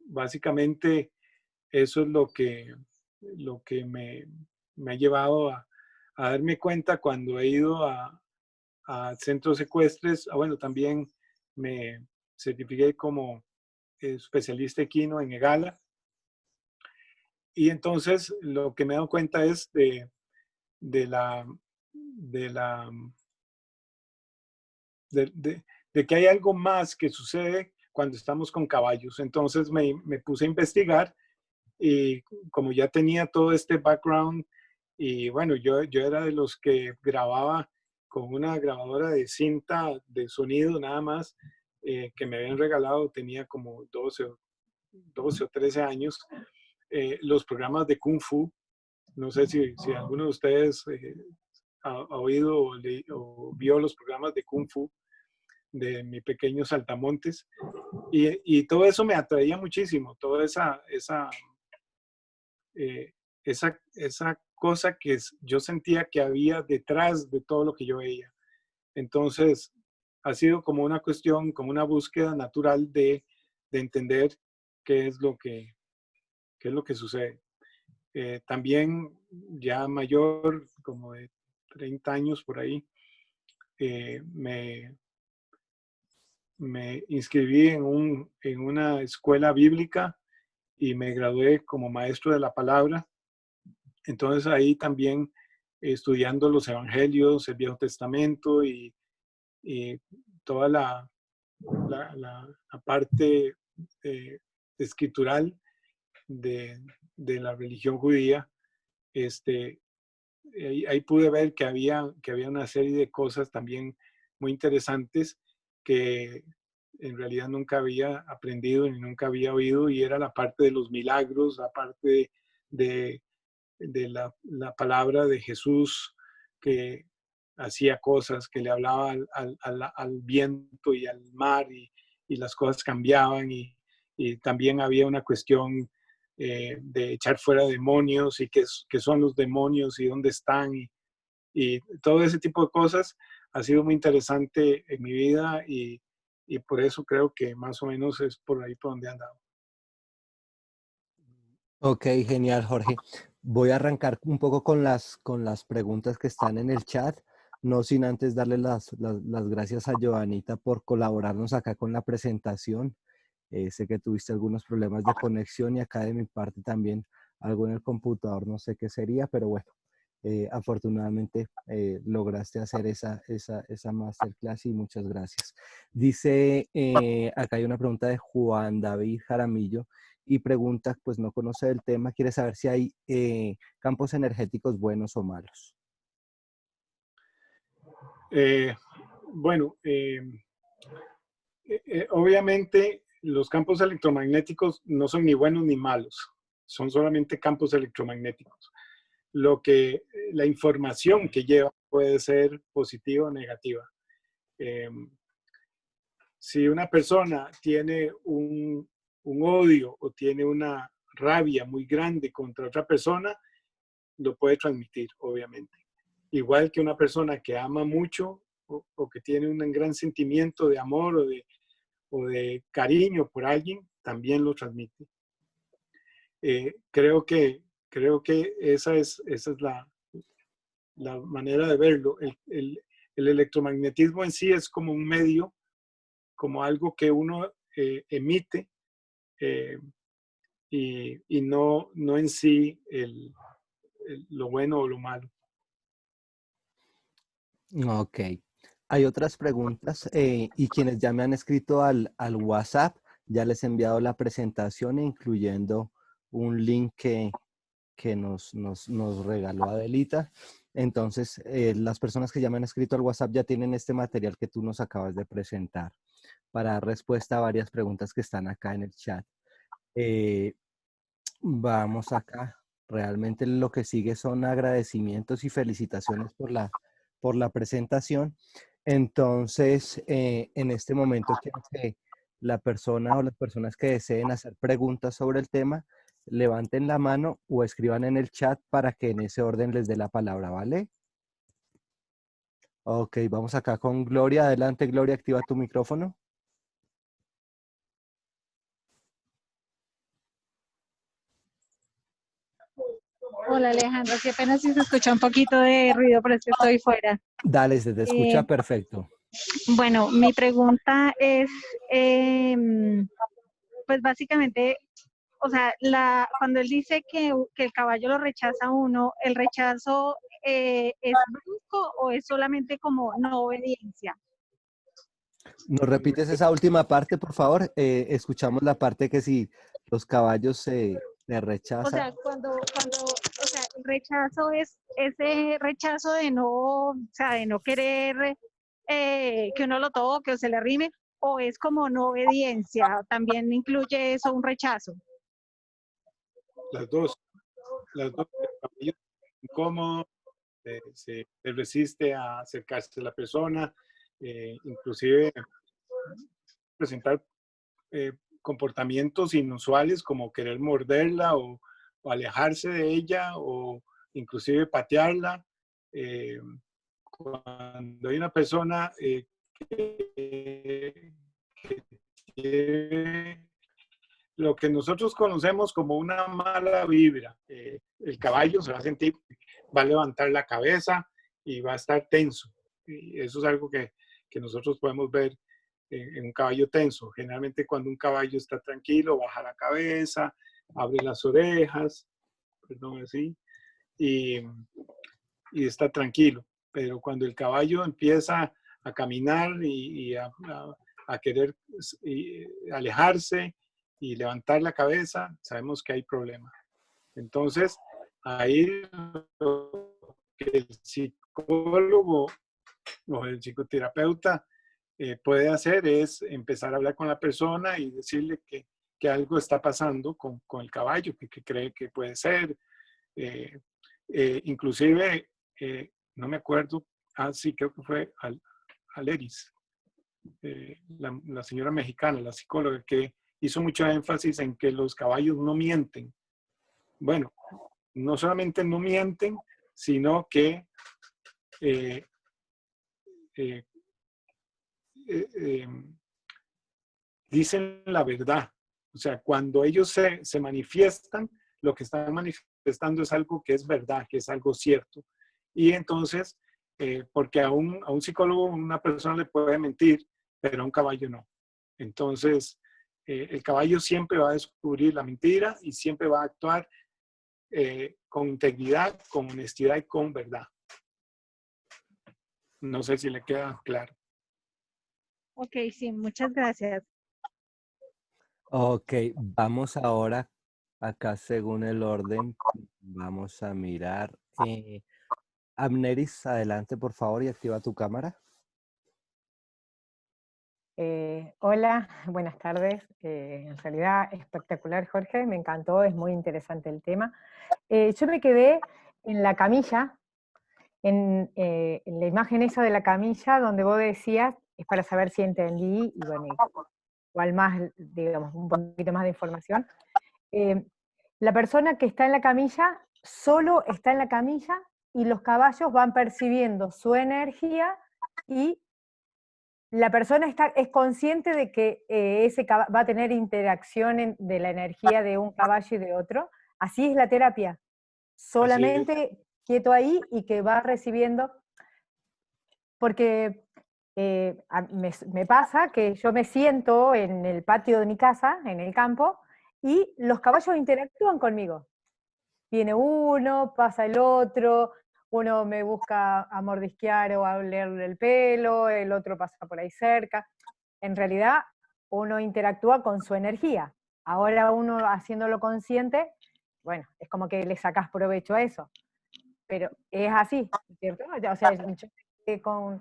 básicamente, eso es lo que me ha llevado a darme cuenta cuando he ido a centros ecuestres. Bueno, también me certifiqué como especialista equino en EGALA. Y entonces lo que me he dado cuenta es de la, de la, de que hay algo más que sucede cuando estamos con caballos. Entonces me puse a investigar y como ya tenía todo este background y bueno, yo era de los que grababa con una grabadora de cinta de sonido nada más que me habían regalado, tenía como 12 12 o 13 años, los programas de Kung Fu. No sé si alguno de ustedes ha oído o vio los programas de Kung Fu de mi pequeño Saltamontes. Y todo eso me atraía muchísimo, toda esa cosa que yo sentía que había detrás de todo lo que yo veía. Entonces, ha sido como una cuestión, como una búsqueda natural de entender qué es lo que sucede. También ya mayor, como de 30 años por ahí, me inscribí en una escuela bíblica y me gradué como maestro de la palabra. Entonces ahí también estudiando los evangelios, el Viejo Testamento y toda la parte escritural de la religión judía, ahí pude ver que había una serie de cosas también muy interesantes que en realidad nunca había aprendido ni nunca había oído, y era la parte de los milagros, la parte de la palabra de Jesús, que hacía cosas, que le hablaba al viento y al mar, y las cosas cambiaban, y también había una cuestión de echar fuera demonios, y qué son los demonios y dónde están, y todo ese tipo de cosas ha sido muy interesante en mi vida, y por eso creo que más o menos es por ahí por donde he andado. Ok, genial, Jorge. Voy a arrancar un poco con las preguntas que están en el chat, no sin antes darle las gracias a Joanita por colaborarnos acá con la presentación. Sé que tuviste algunos problemas de conexión y acá de mi parte también algo en el computador, no sé qué sería, pero bueno, afortunadamente lograste hacer esa masterclass y muchas gracias. Dice, acá hay una pregunta de Juan David Jaramillo y pregunta, pues no conoce el tema, quiere saber si hay campos energéticos buenos o malos. Bueno, obviamente los campos electromagnéticos no son ni buenos ni malos, son solamente campos electromagnéticos. La información que lleva puede ser positiva o negativa. Si una persona tiene un odio o tiene una rabia muy grande contra otra persona, lo puede transmitir, obviamente. Igual que una persona que ama mucho o que tiene un gran sentimiento de amor o de cariño por alguien, también lo transmite. Creo que esa es la manera de verlo. El electromagnetismo en sí es como un medio, como algo que uno emite, y no en sí lo bueno o lo malo. Ok. Hay otras preguntas y quienes ya me han escrito al WhatsApp, ya les he enviado la presentación, incluyendo un link que nos regaló Adelita. Entonces, las personas que ya me han escrito al WhatsApp ya tienen este material que tú nos acabas de presentar para dar respuesta a varias preguntas que están acá en el chat. Vamos acá. Realmente lo que sigue son agradecimientos y felicitaciones por la presentación. Entonces, en este momento quiero que la persona o las personas que deseen hacer preguntas sobre el tema, levanten la mano o escriban en el chat para que en ese orden les dé la palabra, ¿vale? Ok, vamos acá con Gloria. Adelante, Gloria, activa tu micrófono. Hola Alejandro, qué pena si se escucha un poquito de ruido, pero es que estoy fuera. Dale, se te escucha perfecto. Bueno, mi pregunta es, pues básicamente, o sea, cuando él dice que el caballo lo rechaza a uno, ¿el rechazo es brusco o es solamente como no obediencia? ¿Nos repites esa última parte, por favor? Escuchamos la parte que si los caballos se rechazan. O sea, o sea, el rechazo es ese rechazo de no, o sea, de no querer que uno lo toque o se le arrime, o es como no obediencia? ¿También incluye eso un rechazo? Las dos. El caballo es incómodo, se resiste a acercarse a la persona, inclusive presentar comportamientos inusuales como querer morderla o alejarse de ella o inclusive patearla. Cuando hay una persona que tiene lo que nosotros conocemos como una mala vibra, el caballo se va a sentir, va a levantar la cabeza y va a estar tenso. Y eso es algo que nosotros podemos ver en un caballo tenso. Generalmente cuando un caballo está tranquilo, baja la cabeza, abre las orejas, perdón, así, y, y está tranquilo. Pero cuando el caballo empieza a caminar y a querer alejarse y levantar la cabeza, sabemos que hay problema. Entonces, ahí lo que el psicólogo o el psicoterapeuta puede hacer es empezar a hablar con la persona y decirle que algo está pasando con el caballo, que cree que puede ser. Inclusive, no me acuerdo, sí, creo que fue Aleris, la señora mexicana, la psicóloga, que hizo mucho énfasis en que los caballos no mienten. Bueno, no solamente no mienten, sino que eh, eh, eh, dicen la verdad. O sea, cuando ellos se manifiestan, lo que están manifestando es algo que es verdad, que es algo cierto. Y entonces, porque a un psicólogo una persona le puede mentir, pero a un caballo no. Entonces, el caballo siempre va a descubrir la mentira y siempre va a actuar con integridad, con honestidad y con verdad. No sé si le queda claro. Ok, sí, muchas gracias. Ok, vamos ahora acá según el orden. Vamos a mirar. Amneris, adelante por favor y activa tu cámara. Hola, buenas tardes. En realidad espectacular, Jorge, me encantó, es muy interesante el tema. Yo me quedé en la camilla, en la imagen esa de la camilla donde vos decías, es para saber si entendí, y bueno, igual más, digamos, un poquito más de información. La persona que está en la camilla solo está en la camilla y los caballos van percibiendo su energía y la persona es consciente de que va a tener interacción de la energía de un caballo y de otro. Así es la terapia. Solamente quieto ahí y que va recibiendo, porque me pasa que yo me siento en el patio de mi casa, en el campo, y los caballos interactúan conmigo. Viene uno, pasa el otro, uno me busca a mordisquear o a olerle el pelo, el otro pasa por ahí cerca. En realidad, uno interactúa con su energía. Ahora uno haciéndolo consciente, bueno, es como que le sacas provecho a eso. Pero es así, ¿cierto? O sea, yo quedé con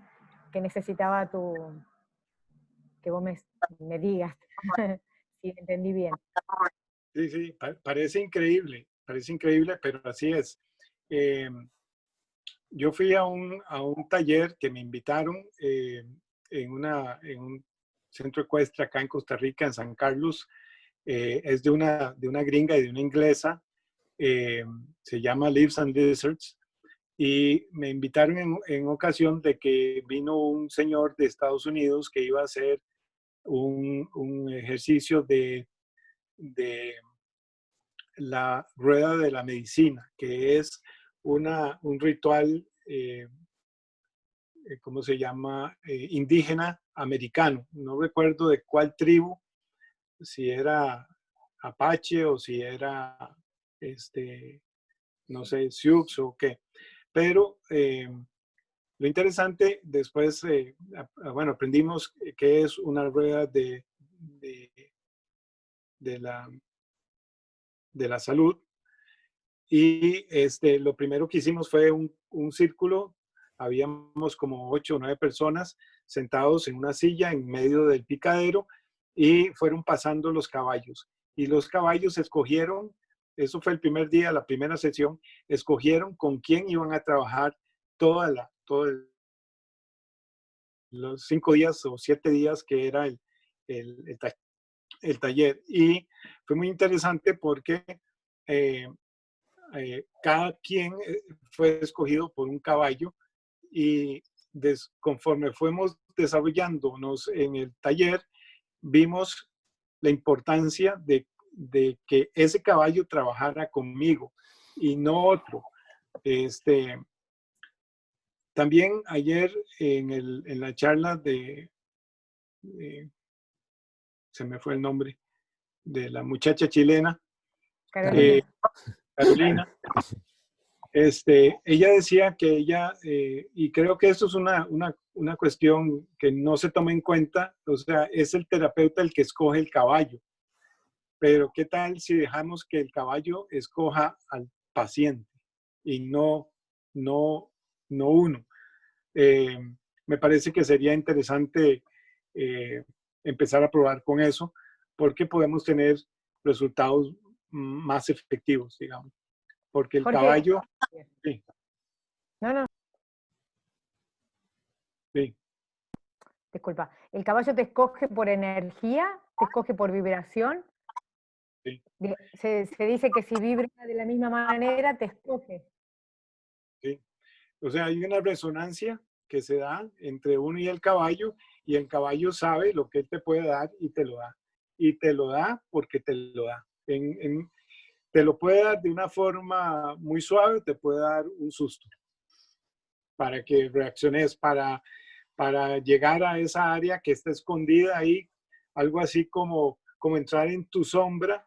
que necesitaba que vos me digas si entendí bien. Sí, sí, parece increíble, pero así es. Yo fui a un taller que me invitaron en un centro ecuestre acá en Costa Rica, en San Carlos. Es de una gringa y de una inglesa. Se llama Lives and Lizards. Y me invitaron en ocasión de que vino un señor de Estados Unidos que iba a hacer un ejercicio de la rueda de la medicina, que es un ritual, ¿cómo se llama? Indígena americano. No recuerdo de cuál tribu, si era Apache o si era, no sé, Sioux o qué. Pero lo interesante, después, bueno, aprendimos qué es una rueda de la salud. Y lo primero que hicimos fue un círculo Habíamos como 8 o 9 personas sentados en una silla en medio del picadero y fueron pasando los caballos. Y los caballos escogieron, eso fue el primer día, la primera sesión, escogieron con quién iban a trabajar los 5 días o 7 días que era el taller. Y fue muy interesante porque cada quien fue escogido por un caballo y conforme fuimos desarrollándonos en el taller, vimos la importancia de que ese caballo trabajara conmigo y no otro. También ayer en la charla se me fue el nombre, de la muchacha chilena, Carolina. Ella decía que ella, y creo que esto es una cuestión que no se toma en cuenta, o sea, es el terapeuta el que escoge el caballo, pero ¿qué tal si dejamos que el caballo escoja al paciente y no uno? Me parece que sería interesante empezar a probar con eso, porque podemos tener resultados más efectivos, digamos. Porque el Jorge, caballo... Sí, no, sí. disculpa. ¿El caballo te escoge por energía? ¿Te escoge por vibración? Sí. Se dice que si vibra de la misma manera, te escoge. Sí. O sea, hay una resonancia que se da entre uno y el caballo sabe lo que él te puede dar y te lo da. Y te lo da porque te lo da. Te lo puede dar de una forma muy suave, te puede dar un susto para que reacciones, para llegar a esa área que está escondida ahí, algo así como entrar en tu sombra,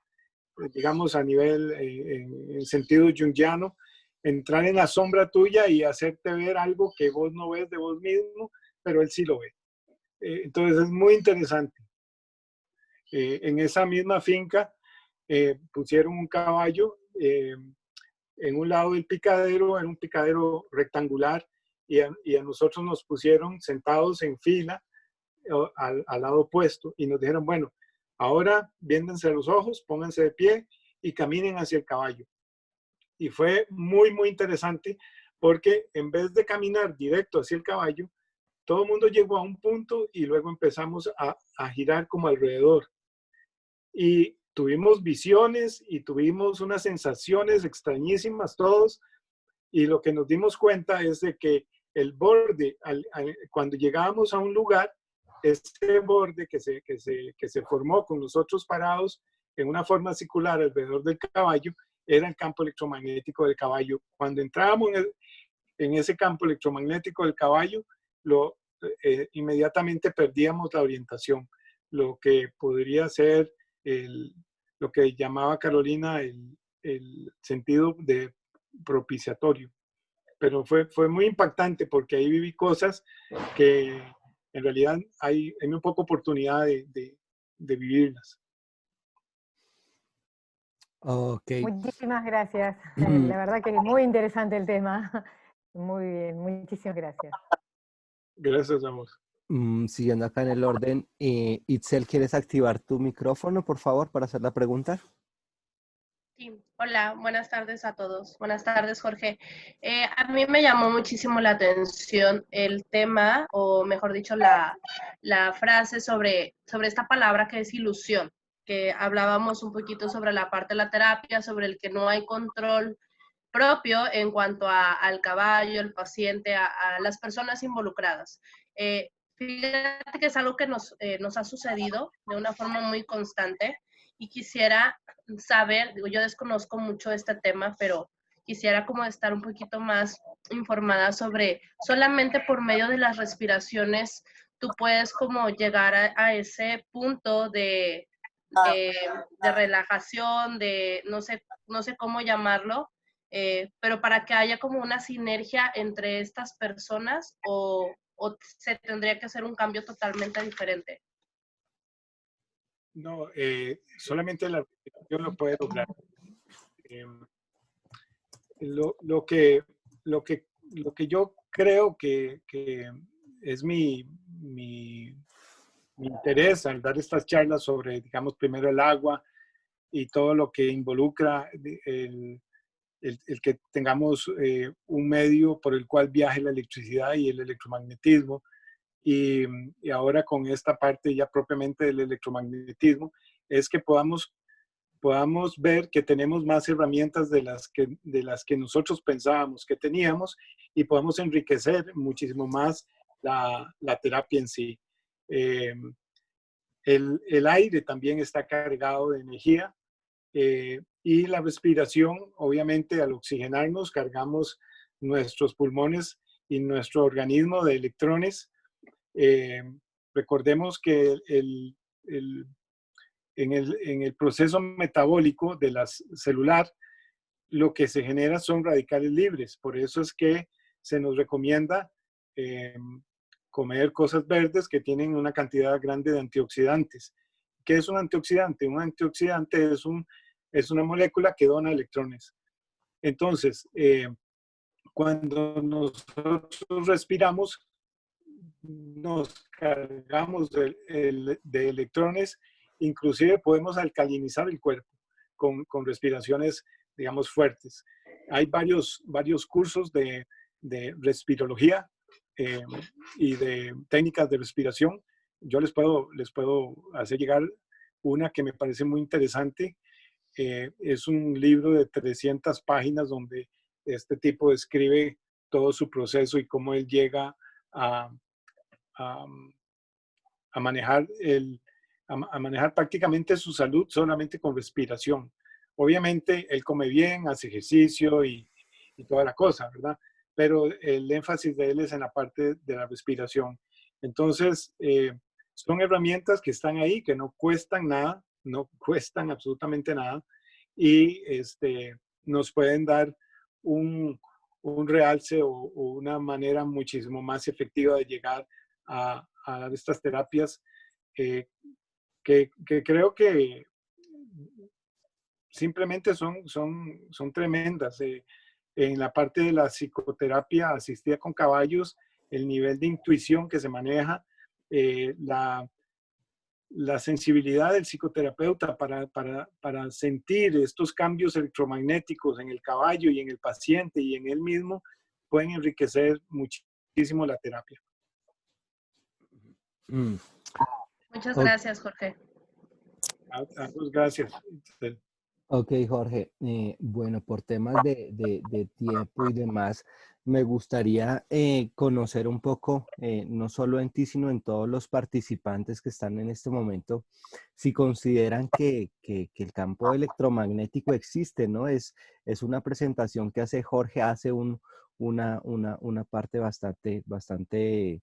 digamos a nivel, en sentido junguiano, entrar en la sombra tuya y hacerte ver algo que vos no ves de vos mismo, pero él sí lo ve. Entonces es muy interesante. En esa misma finca pusieron un caballo en un lado del picadero, en un picadero rectangular, y a nosotros nos pusieron sentados en fila al lado opuesto y nos dijeron, bueno, ahora viéndense los ojos, pónganse de pie y caminen hacia el caballo. Y fue muy, muy interesante porque en vez de caminar directo hacia el caballo, todo el mundo llegó a un punto y luego empezamos a girar como alrededor. Y tuvimos visiones y tuvimos unas sensaciones extrañísimas todos. Y lo que nos dimos cuenta es de que el borde, cuando llegábamos a un lugar, ese borde que se formó con nosotros parados en una forma circular alrededor del caballo, era el campo electromagnético del caballo. Cuando entrábamos en ese campo electromagnético del caballo, inmediatamente perdíamos la orientación, lo que podría ser lo que llamaba Carolina el sentido de propiciatorio. Pero fue muy impactante porque ahí viví cosas que en realidad hay muy poca oportunidad de vivirlas. Ok. Muchísimas gracias. La verdad que es muy interesante el tema. Muy bien, muchísimas gracias. Gracias, amor. Siguiendo acá en el orden, Itzel, ¿quieres activar tu micrófono, por favor, para hacer la pregunta? Sí, hola, buenas tardes a todos. Buenas tardes, Jorge. A mí me llamó muchísimo la atención el tema, o mejor dicho, la frase sobre esta palabra que es ilusión, que hablábamos un poquito sobre la parte de la terapia, sobre el que no hay control propio en cuanto al caballo, el paciente, a las personas involucradas. Fíjate que es algo que nos ha sucedido de una forma muy constante y quisiera saber, digo, yo desconozco mucho este tema, pero quisiera como estar un poquito más informada sobre, solamente por medio de las respiraciones, tú puedes como llegar a ese punto de relajación, de no sé cómo llamarlo, pero para que haya como una sinergia entre estas personas o se tendría que hacer un cambio totalmente diferente. No, solamente la respiración lo puede lograr. Lo que yo creo que es mi interés al dar estas charlas sobre, digamos, primero el agua y todo lo que involucra el que tengamos un medio por el cual viaje la electricidad y el electromagnetismo. Y ahora con esta parte ya propiamente del electromagnetismo, es que podamos ver que tenemos más herramientas de las que nosotros pensábamos que teníamos y podemos enriquecer muchísimo más la terapia en sí. El aire también está cargado de energía y la respiración, obviamente al oxigenarnos, cargamos nuestros pulmones y nuestro organismo de electrones. Recordemos que en el proceso metabólico de la celular, lo que se genera son radicales libres. Por eso es que se nos recomienda comer cosas verdes que tienen una cantidad grande de antioxidantes. ¿Qué es un antioxidante? Un antioxidante es una molécula que dona electrones. Entonces, cuando nosotros respiramos, nos cargamos de electrones, inclusive podemos alcalinizar el cuerpo con respiraciones, digamos, fuertes. Hay varios cursos de respirología y de técnicas de respiración. Yo les puedo hacer llegar una que me parece muy interesante. Es un libro de 300 páginas donde este tipo describe todo su proceso y cómo él llega a manejar a manejar prácticamente su salud solamente con respiración. Obviamente él come bien, hace ejercicio y toda la cosa, ¿verdad? Pero el énfasis de él es en la parte de la respiración. Entonces, son herramientas que están ahí, que no cuestan nada, no cuestan absolutamente nada y nos pueden dar un realce o una manera muchísimo más efectiva de llegar a estas terapias que creo que simplemente son tremendas. En la parte de la psicoterapia asistida con caballos, el nivel de intuición que se maneja, la sensibilidad del psicoterapeuta para sentir estos cambios electromagnéticos en el caballo y en el paciente y en él mismo, pueden enriquecer muchísimo la terapia. Muchas gracias, Jorge. Gracias. Ok, Jorge. Bueno, por temas de tiempo y demás, me gustaría conocer un poco, no solo en ti, sino en todos los participantes que están en este momento, si consideran que el campo electromagnético existe, ¿no? Es una presentación que hace Jorge, hace una parte bastante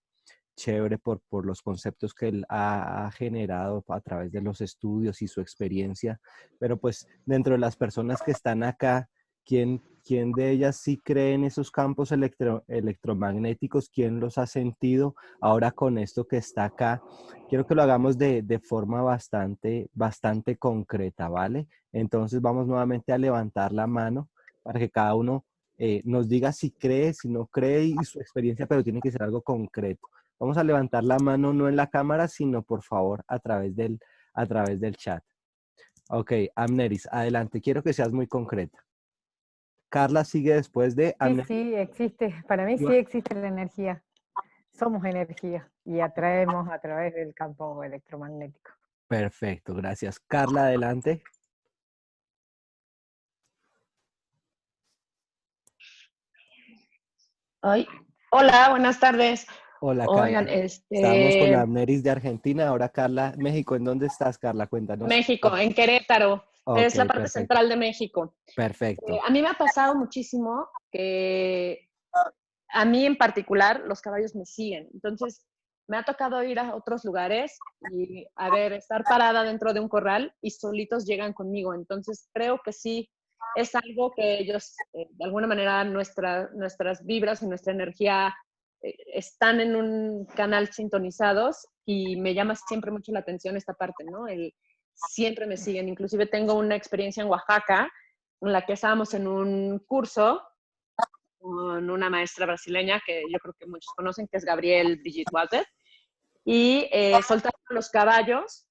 chévere por los conceptos que él ha generado a través de los estudios y su experiencia, pero pues dentro de las personas que están acá, ¿quién de ellas sí cree en esos campos electromagnéticos? ¿Quién los ha sentido? Ahora con esto que está acá, quiero que lo hagamos de forma bastante concreta, ¿vale? Entonces vamos nuevamente a levantar la mano para que cada uno nos diga si cree, si no cree y su experiencia, pero tiene que ser algo concreto. Vamos a levantar la mano no en la cámara, sino por favor a través del chat. Ok, Amneris, adelante. Quiero que seas muy concreta. Carla sigue después de Amneris. Sí, existe. Para mí sí existe la energía. Somos energía y atraemos a través del campo electromagnético. Perfecto, gracias. Carla, adelante. Hola, buenas tardes. Hola, Carla. Oigan, Estamos con Amneris de Argentina, ahora Carla, México. ¿En dónde estás, Carla? Cuéntanos. México, en Querétaro. Okay, es la parte central de México. Perfecto. A mí me ha pasado muchísimo que a mí en particular los caballos me siguen. Entonces, me ha tocado ir a otros lugares y, estar parada dentro de un corral y solitos llegan conmigo. Entonces, creo que sí es algo que ellos, de alguna manera, nuestras vibras y nuestra energía están en un canal sintonizados y me llama siempre mucho la atención esta parte, ¿no? Siempre me siguen. Inclusive tengo una experiencia en Oaxaca en la que estábamos en un curso con una maestra brasileña que yo creo que muchos conocen, que es Gabriel Brigitte Walter, y soltaron los caballos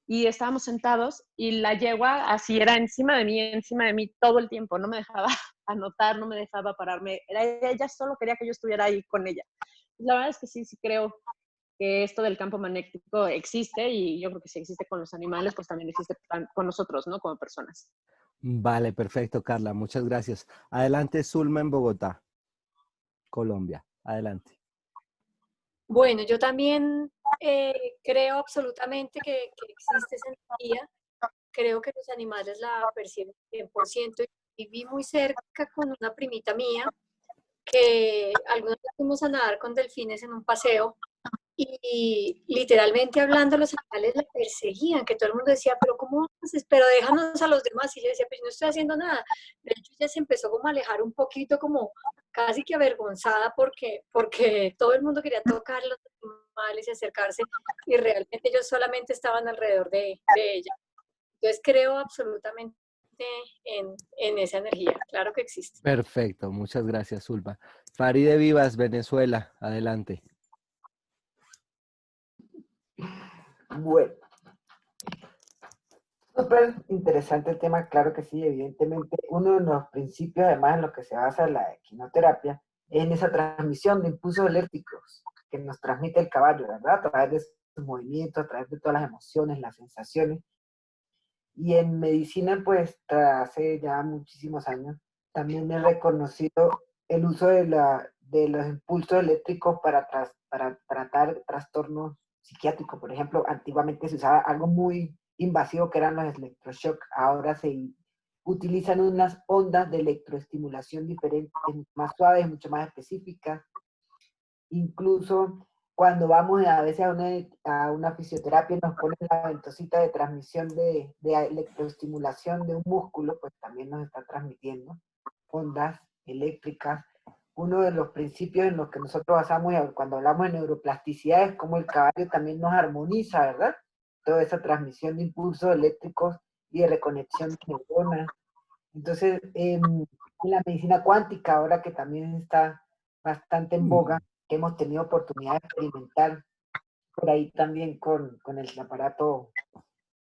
y estábamos sentados y la yegua así era encima de mí todo el tiempo, no me dejaba anotar, no me dejaba pararme, ella solo quería que yo estuviera ahí con ella. La verdad es que sí creo que esto del campo magnético existe y yo creo que si existe con los animales, pues también existe con nosotros, ¿no? Como personas. Vale, perfecto, Carla. Muchas gracias. Adelante, Zulma en Bogotá, Colombia. Adelante. Bueno, yo también creo absolutamente que existe esa energía. Creo que los animales la perciben 100%. Y viví muy cerca con una primita mía que alguna vez fuimos a nadar con delfines en un paseo y literalmente hablando los animales la perseguían, que todo el mundo decía, pero ¿cómo haces? Pero déjanos a los demás. Y yo decía, pues yo no estoy haciendo nada. De hecho, ella se empezó como a alejar un poquito, como casi que avergonzada porque todo el mundo quería tocar los animales y acercarse y realmente ellos solamente estaban alrededor de ella. Entonces creo absolutamente en esa energía, claro que existe. Perfecto, muchas gracias, Zulma. Faride Vivas, Venezuela. Adelante. Bueno, súper interesante el tema, claro que sí, evidentemente. Uno de los principios, además, en los que se basa la equinoterapia, es en esa transmisión de impulsos eléctricos que nos transmite el caballo, ¿verdad? A través de sus movimientos, a través de todas las emociones, las sensaciones. Y en medicina, pues, hace ya muchísimos años, también he reconocido el uso de los impulsos eléctricos para tratar trastornos psiquiátricos. Por ejemplo, antiguamente se usaba algo muy invasivo que eran los electroshock. Ahora se utilizan unas ondas de electroestimulación diferentes, más suaves, mucho más específicas. Incluso cuando vamos a veces a una fisioterapia nos ponen la ventosita de transmisión de electroestimulación de un músculo, pues también nos está transmitiendo ondas eléctricas. Uno de los principios en los que nosotros basamos cuando hablamos de neuroplasticidad es cómo el caballo también nos armoniza, ¿verdad? Toda esa transmisión de impulsos eléctricos y de reconexión de neuronas. Entonces, en la medicina cuántica, ahora que también está bastante en boga, que hemos tenido oportunidad de experimentar por ahí también con el aparato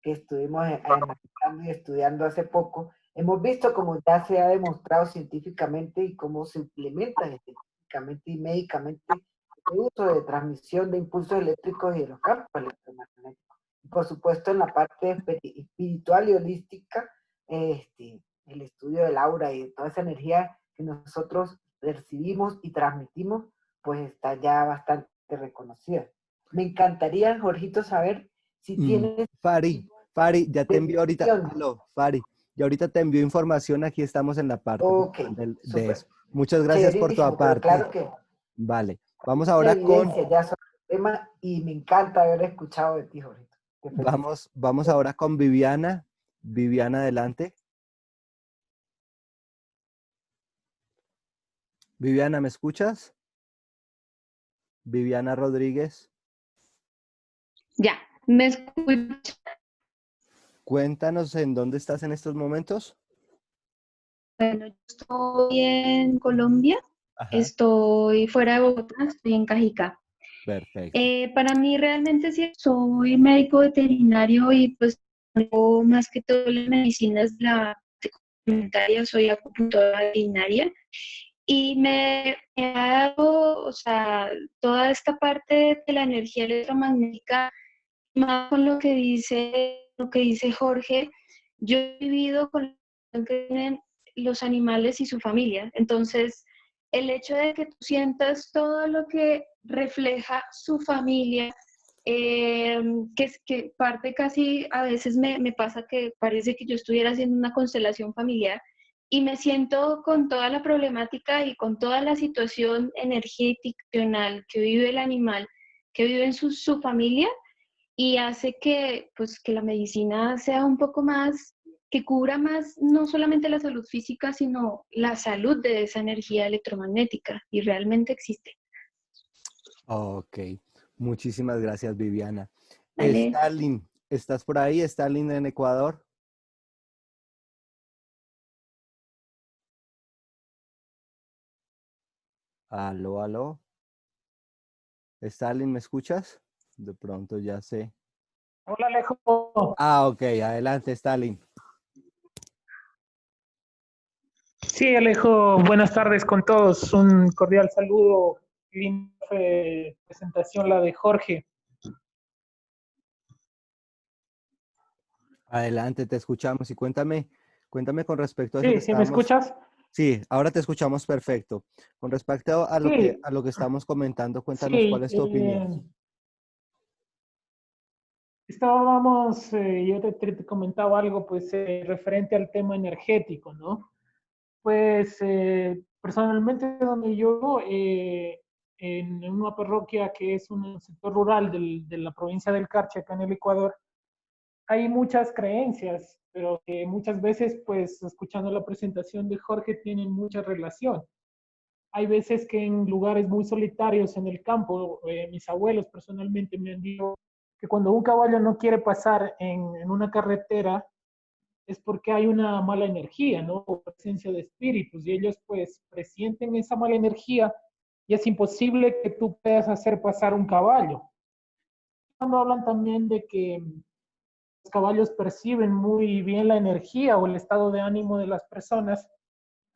que estuvimos analizando y estudiando hace poco, hemos visto cómo ya se ha demostrado científicamente y cómo se implementa científicamente y médicamente el uso de transmisión de impulsos eléctricos y de los campos electromagnéticos. Y por supuesto, en la parte espiritual y holística, el estudio del aura y de toda esa energía que nosotros percibimos y transmitimos, pues está ya bastante reconocida. Me encantaría, Jorgito, saber si tienes... Fari, ya te envío ahorita, Fari, y ahorita te envío información, aquí estamos en la parte de eso. Muchas gracias por tu aparte. Claro que vale, vamos ahora con... ya sobre el tema y me encanta haber escuchado de ti, Jorgito. Vamos ahora con Viviana. Viviana, adelante. Viviana, ¿me escuchas? Viviana Rodríguez. Ya, ¿me escuchas? Cuéntanos en dónde estás en estos momentos. Bueno, yo estoy en Colombia, Ajá. Estoy fuera de Bogotá, estoy en Cajicá. Perfecto. Para mí realmente sí, soy médico veterinario y pues tengo más que todo las medicinas de la complementaria, soy acupuntora veterinaria y me ha dado, o sea, toda esta parte de la energía electromagnética, más con lo que dice Jorge, yo he vivido con lo que tienen los animales y su familia, entonces el hecho de que tú sientas todo lo que refleja su familia, que parte casi, a veces me pasa que parece que yo estuviera haciendo una constelación familiar y me siento con toda la problemática y con toda la situación energética que vive el animal, que vive en su familia, y hace que, pues, que la medicina sea un poco más, que cubra más no solamente la salud física, sino la salud de esa energía electromagnética, y realmente existe. Ok, muchísimas gracias, Viviana. Vale. Stalin, ¿estás por ahí? Stalin en Ecuador. Aló, aló. Stalin, ¿me escuchas? De pronto ya sé. Hola, Alejo. Ah, ok, adelante, Stalin. Sí, Alejo, buenas tardes con todos. Un cordial saludo. Linda presentación la de Jorge. Adelante, te escuchamos y cuéntame con respecto a eso que Sí, ¿sí me estábamos. escuchas? Sí, ahora te escuchamos perfecto. Con respecto a Sí, a lo que estamos comentando, cuéntanos cuál sí. es tu opinión. Estábamos, yo te comentaba algo, pues, referente al tema energético, ¿no? Pues, personalmente, donde yo, en una parroquia que es un sector rural de la provincia del Carchi, acá en el Ecuador, hay muchas creencias, pero que muchas veces, pues, escuchando la presentación de Jorge, tienen mucha relación. Hay veces que en lugares muy solitarios en el campo, mis abuelos personalmente me han dicho que cuando un caballo no quiere pasar en una carretera es porque hay una mala energía, ¿no? O presencia de espíritus, y ellos pues presienten esa mala energía y es imposible que tú puedas hacer pasar un caballo. Cuando hablan también de que los caballos perciben muy bien la energía o el estado de ánimo de las personas,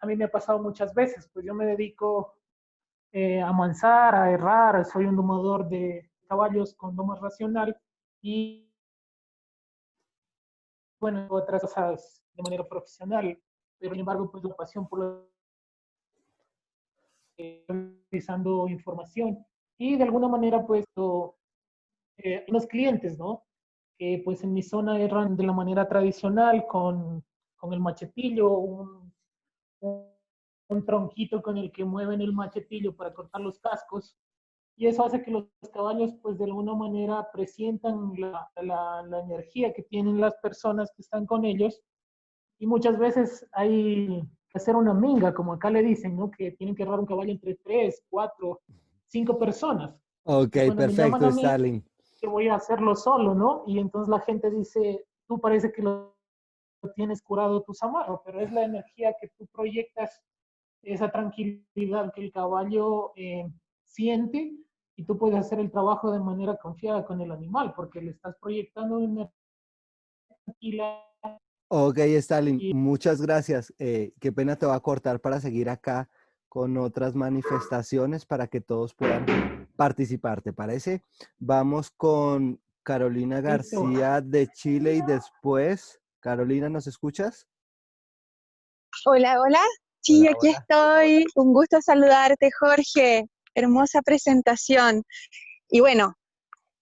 a mí me ha pasado muchas veces, pues yo me dedico a amansar, a errar, soy un domador de caballos con domo racional y bueno, otras cosas de manera profesional, pero sin embargo, pues la pasión por lo utilizando información y de alguna manera, pues, los clientes, ¿no? Que pues en mi zona erran de la manera tradicional con el machetillo, un, un tronquito con el que mueven el machetillo para cortar los cascos. Y eso hace que los caballos, pues de alguna manera, presientan la energía que tienen las personas que están con ellos. Y muchas veces hay que hacer una minga, como acá le dicen, ¿no? Que tienen que errar un caballo entre 3, 4, 5 personas. Ok, Y cuando me llaman perfecto, a mí, Stalin. que voy a hacerlo solo, ¿no? Y entonces la gente dice, tú parece que lo tienes curado tu zamarro, pero es la energía que tú proyectas, esa tranquilidad que el caballo siente y tú puedes hacer el trabajo de manera confiada con el animal, porque le estás proyectando una tranquila. Ok, Stalin, muchas gracias. Qué pena te va a cortar para seguir acá con otras manifestaciones para que todos puedan participar, ¿te parece? Vamos con Carolina García de Chile y después, Carolina, ¿nos escuchas? Hola, hola. Sí, Hola, aquí hola. estoy. Un gusto saludarte, Jorge. Hermosa presentación. Y bueno,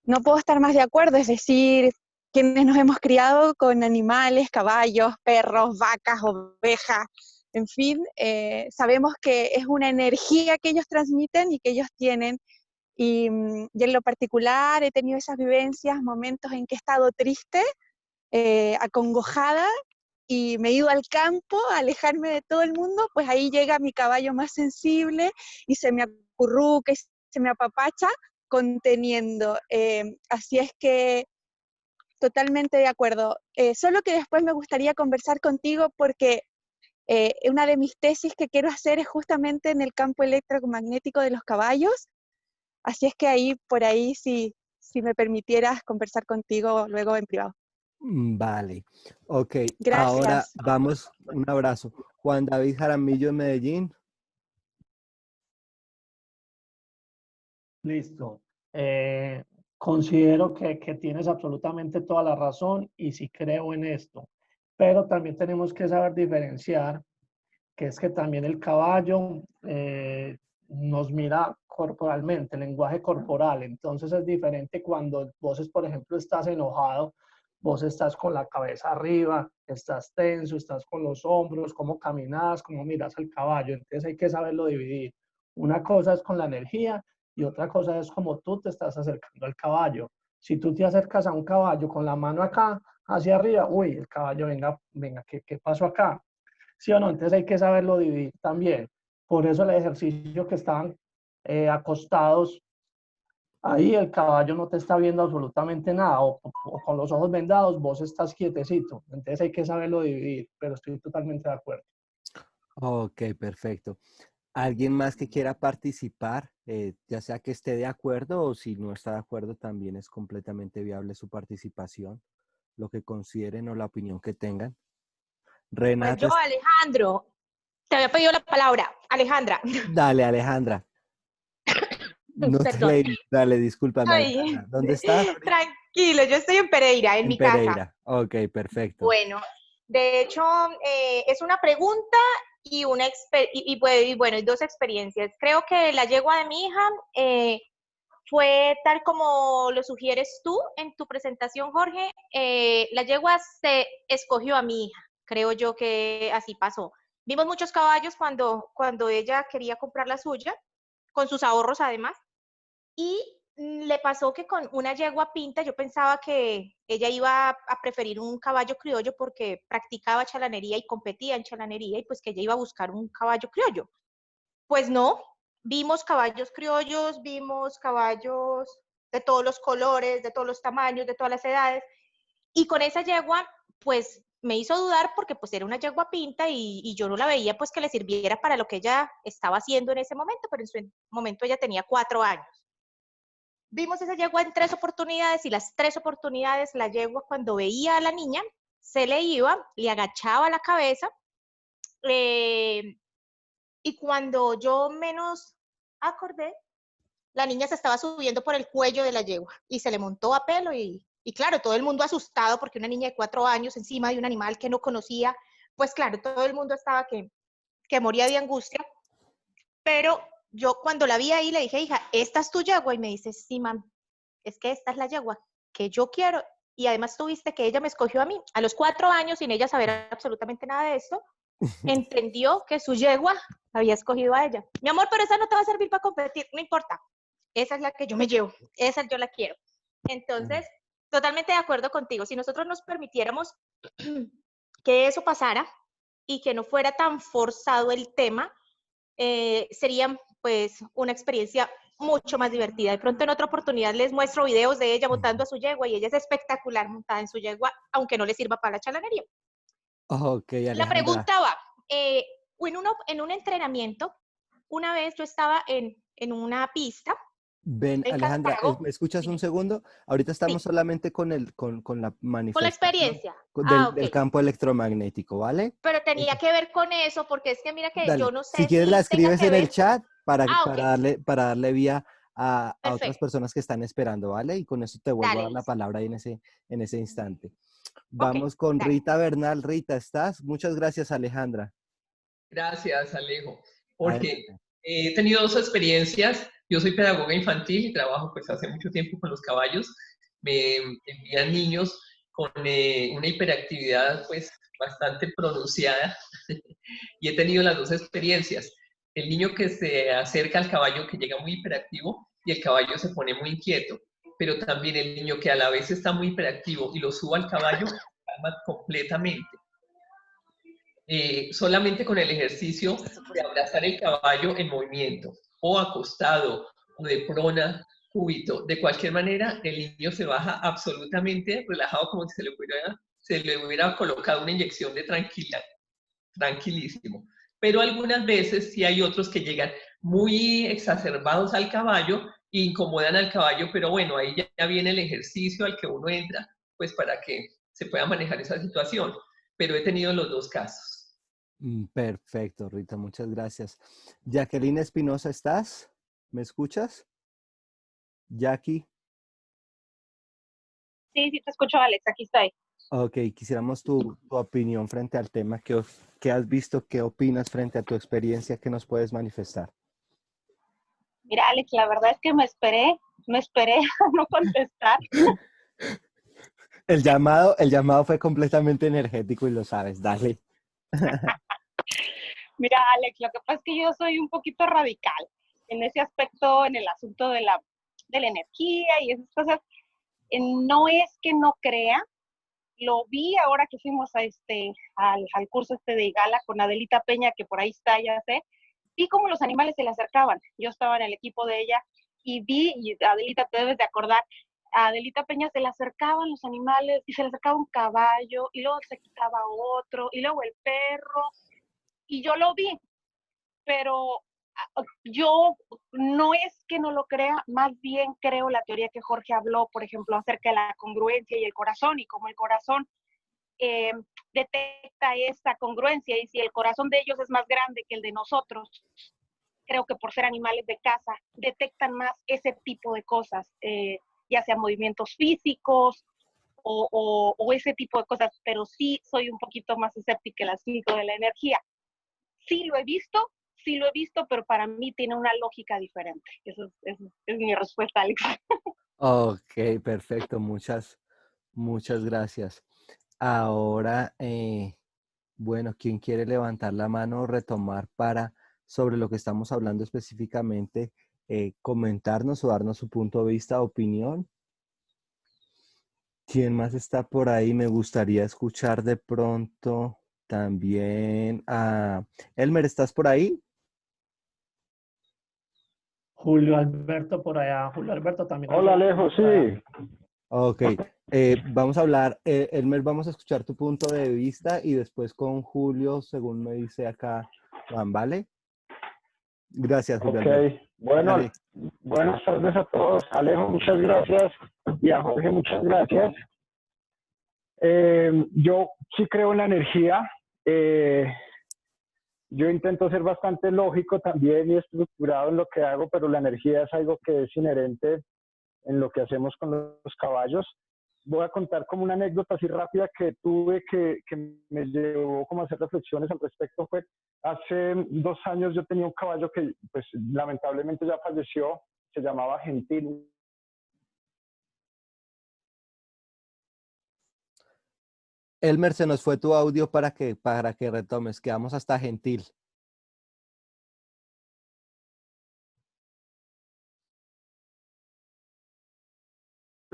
no puedo estar más de acuerdo, es decir, quienes nos hemos criado con animales, caballos, perros, vacas, ovejas, en fin, sabemos que es una energía que ellos transmiten y que ellos tienen. Y en lo particular he tenido esas vivencias, momentos en que he estado triste, acongojada, y me he ido al campo a alejarme de todo el mundo, pues ahí llega mi caballo más sensible y se me acurruca y se me apapacha conteniendo. Así es que totalmente de acuerdo. Solo que después me gustaría conversar contigo porque una de mis tesis que quiero hacer es justamente en el campo electromagnético de los caballos. Así es que ahí, por ahí, si me permitieras conversar contigo luego en privado. Vale, ok. Ahora Gracias. vamos, un abrazo. Juan David Jaramillo de Medellín. Listo. Considero que tienes absolutamente toda la razón y sí creo en esto, pero también tenemos que saber diferenciar que es que también el caballo nos mira corporalmente, el lenguaje corporal, entonces es diferente cuando vos, por ejemplo, estás enojado, vos estás con la cabeza arriba, estás tenso, estás con los hombros, cómo caminas, cómo miras al caballo, entonces hay que saberlo dividir. Una cosa es con la energía y otra cosa es como tú te estás acercando al caballo. Si tú te acercas a un caballo con la mano acá, hacia arriba, uy, el caballo, venga, venga, ¿qué pasó acá? ¿Sí o no? Entonces hay que saberlo dividir también. Por eso el ejercicio que estaban acostados, ahí el caballo no te está viendo absolutamente nada, o con los ojos vendados, vos estás quietecito. Entonces hay que saberlo dividir, pero estoy totalmente de acuerdo. Ok, perfecto. ¿Alguien más que quiera participar? Ya sea que esté de acuerdo o si no está de acuerdo, también es completamente viable su participación, lo que consideren o la opinión que tengan. Pues Renata, yo, Alejandro, te había pedido la palabra. Alejandra, dale, Alejandra. No te perdón. leí. Dale, discúlpame, Ay, Alejandra. ¿Dónde estás? tranquilo, yo estoy en Pereira, en En mi casa. Pereira. Ok, perfecto. Bueno, de hecho, es una pregunta y bueno, y dos experiencias. Creo que la yegua de mi hija fue tal como lo sugieres tú en tu presentación, Jorge. La yegua se escogió a mi hija. Creo yo que así pasó. Vimos muchos caballos cuando ella quería comprar la suya, con sus ahorros además. Y le pasó que con una yegua pinta, yo pensaba que ella iba a preferir un caballo criollo porque practicaba chalanería y competía en chalanería y pues que ella iba a buscar un caballo criollo. Pues no, vimos caballos criollos, vimos caballos de todos los colores, de todos los tamaños, de todas las edades. Y con esa yegua, pues me hizo dudar porque pues era una yegua pinta y yo no la veía pues que le sirviera para lo que ella estaba haciendo en ese momento, pero en su momento ella tenía 4 años. Vimos esa yegua en 3 oportunidades y las 3 oportunidades la yegua cuando veía a la niña se le iba, le agachaba la cabeza y cuando yo menos acordé, la niña se estaba subiendo por el cuello de la yegua y se le montó a pelo y claro, todo el mundo asustado porque una niña de 4 años encima de un animal que no conocía, pues claro, todo el mundo estaba que moría de angustia, pero yo cuando la vi ahí le dije, hija, ¿esta es tu yegua? Y me dice, sí, mami, es que esta es la yegua que yo quiero. Y además tuviste que ella me escogió a mí. A los 4 años, sin ella saber absolutamente nada de esto, entendió que su yegua había escogido a ella. Mi amor, pero esa no te va a servir para competir. No importa. Esa es la que yo me llevo. Esa yo la quiero. Entonces, totalmente de acuerdo contigo. Si nosotros nos permitiéramos que eso pasara y que no fuera tan forzado el tema, sería pues una experiencia mucho más divertida. De pronto en otra oportunidad les muestro videos de ella montando a su yegua y ella es espectacular montada en su yegua, aunque no le sirva para la chalanería. Ok, La Alejandra. pregunta va, en un entrenamiento, una vez yo estaba en una pista Ven, en Alejandra, Cartago. ¿me escuchas un segundo? Ahorita estamos solamente con la Con la manifestación experiencia. del campo electromagnético, ¿vale? Pero tenía que ver con eso, porque es que mira que Dale. yo no Si sé quieres la si tenga escribes que en el ver. chat para Ok. darle vía a otras Perfecto. personas que están esperando, ¿vale? Y con eso te vuelvo a dar la Liz. palabra ahí en ese instante. Vamos con Rita Bernal. Rita, ¿estás? Muchas gracias, Alejandra. Gracias, Alejo. Porque Adelante. he tenido 2 experiencias. Yo soy pedagoga infantil y trabajo pues hace mucho tiempo con los caballos. Me envían niños con una hiperactividad pues bastante pronunciada y he tenido las 2 experiencias. El niño que se acerca al caballo que llega muy hiperactivo y el caballo se pone muy inquieto, pero también el niño que a la vez está muy hiperactivo y lo suba al caballo, calma completamente. Solamente con el ejercicio de abrazar el caballo en movimiento, o acostado, o de prona, cúbito, de cualquier manera, el niño se baja absolutamente relajado, como si se le hubiera colocado una inyección de tranquilísimo. Pero algunas veces sí hay otros que llegan muy exacerbados al caballo e incomodan al caballo, pero bueno, ahí ya viene el ejercicio al que uno entra, pues para que se pueda manejar esa situación. Pero he tenido los 2 casos. Perfecto, Rita, muchas gracias. Jacqueline Espinosa, ¿estás? ¿Me escuchas? Jackie. Sí, sí te escucho, Alex, aquí estoy. Ok, quisiéramos tu opinión frente al tema. ¿Qué has visto? ¿Qué opinas frente a tu experiencia? ¿Qué nos puedes manifestar? Mira, Alex, la verdad es que me esperé a no contestar. El llamado fue completamente energético y lo sabes, dale. Mira, Alex, lo que pasa es que yo soy un poquito radical en ese aspecto, en el asunto de la energía y esas cosas. No es que no crea, lo vi ahora que fuimos al curso de Igala con Adelita Peña, que por ahí está, ya sé, vi cómo los animales se le acercaban. Yo estaba en el equipo de ella y vi, y Adelita, te debes de acordar, a Adelita Peña se le acercaban los animales y se le acercaba un caballo y luego se quitaba otro y luego el perro y yo lo vi, pero yo no es que no lo crea, más bien creo la teoría que Jorge habló, por ejemplo, acerca de la congruencia y el corazón, y cómo el corazón detecta esa congruencia, y si el corazón de ellos es más grande que el de nosotros, creo que por ser animales de casa, detectan más ese tipo de cosas, ya sean movimientos físicos o ese tipo de cosas, pero sí soy un poquito más escéptica el asunto de la energía. Sí lo he visto, pero para mí tiene una lógica diferente. Eso es mi respuesta, Alex. Ok, perfecto. Muchas gracias. Ahora, bueno, ¿quién quiere levantar la mano o retomar para, sobre lo que estamos hablando específicamente, comentarnos o darnos su punto de vista, opinión? ¿Quién más está por ahí? Me gustaría escuchar de pronto también a Elmer, ¿estás por ahí? Julio Alberto por allá. Julio Alberto también. Hola Alejo, sí. Ok, vamos a hablar, Elmer, vamos a escuchar tu punto de vista y después con Julio, según me dice acá Juan, ¿vale? Gracias, Julio Ok, Alberto. bueno, Dale. buenas tardes a todos. Alejo, muchas gracias. Y a Jorge, muchas gracias. Yo sí creo en la energía. Yo intento ser bastante lógico también y estructurado en lo que hago, pero la energía es algo que es inherente en lo que hacemos con los caballos. Voy a contar como una anécdota así rápida que tuve que me llevó como a hacer reflexiones al respecto. Fue hace 2 años yo tenía un caballo que pues lamentablemente ya falleció, se llamaba Gentil. Elmer, se nos fue tu audio para que retomes, quedamos hasta Gentil.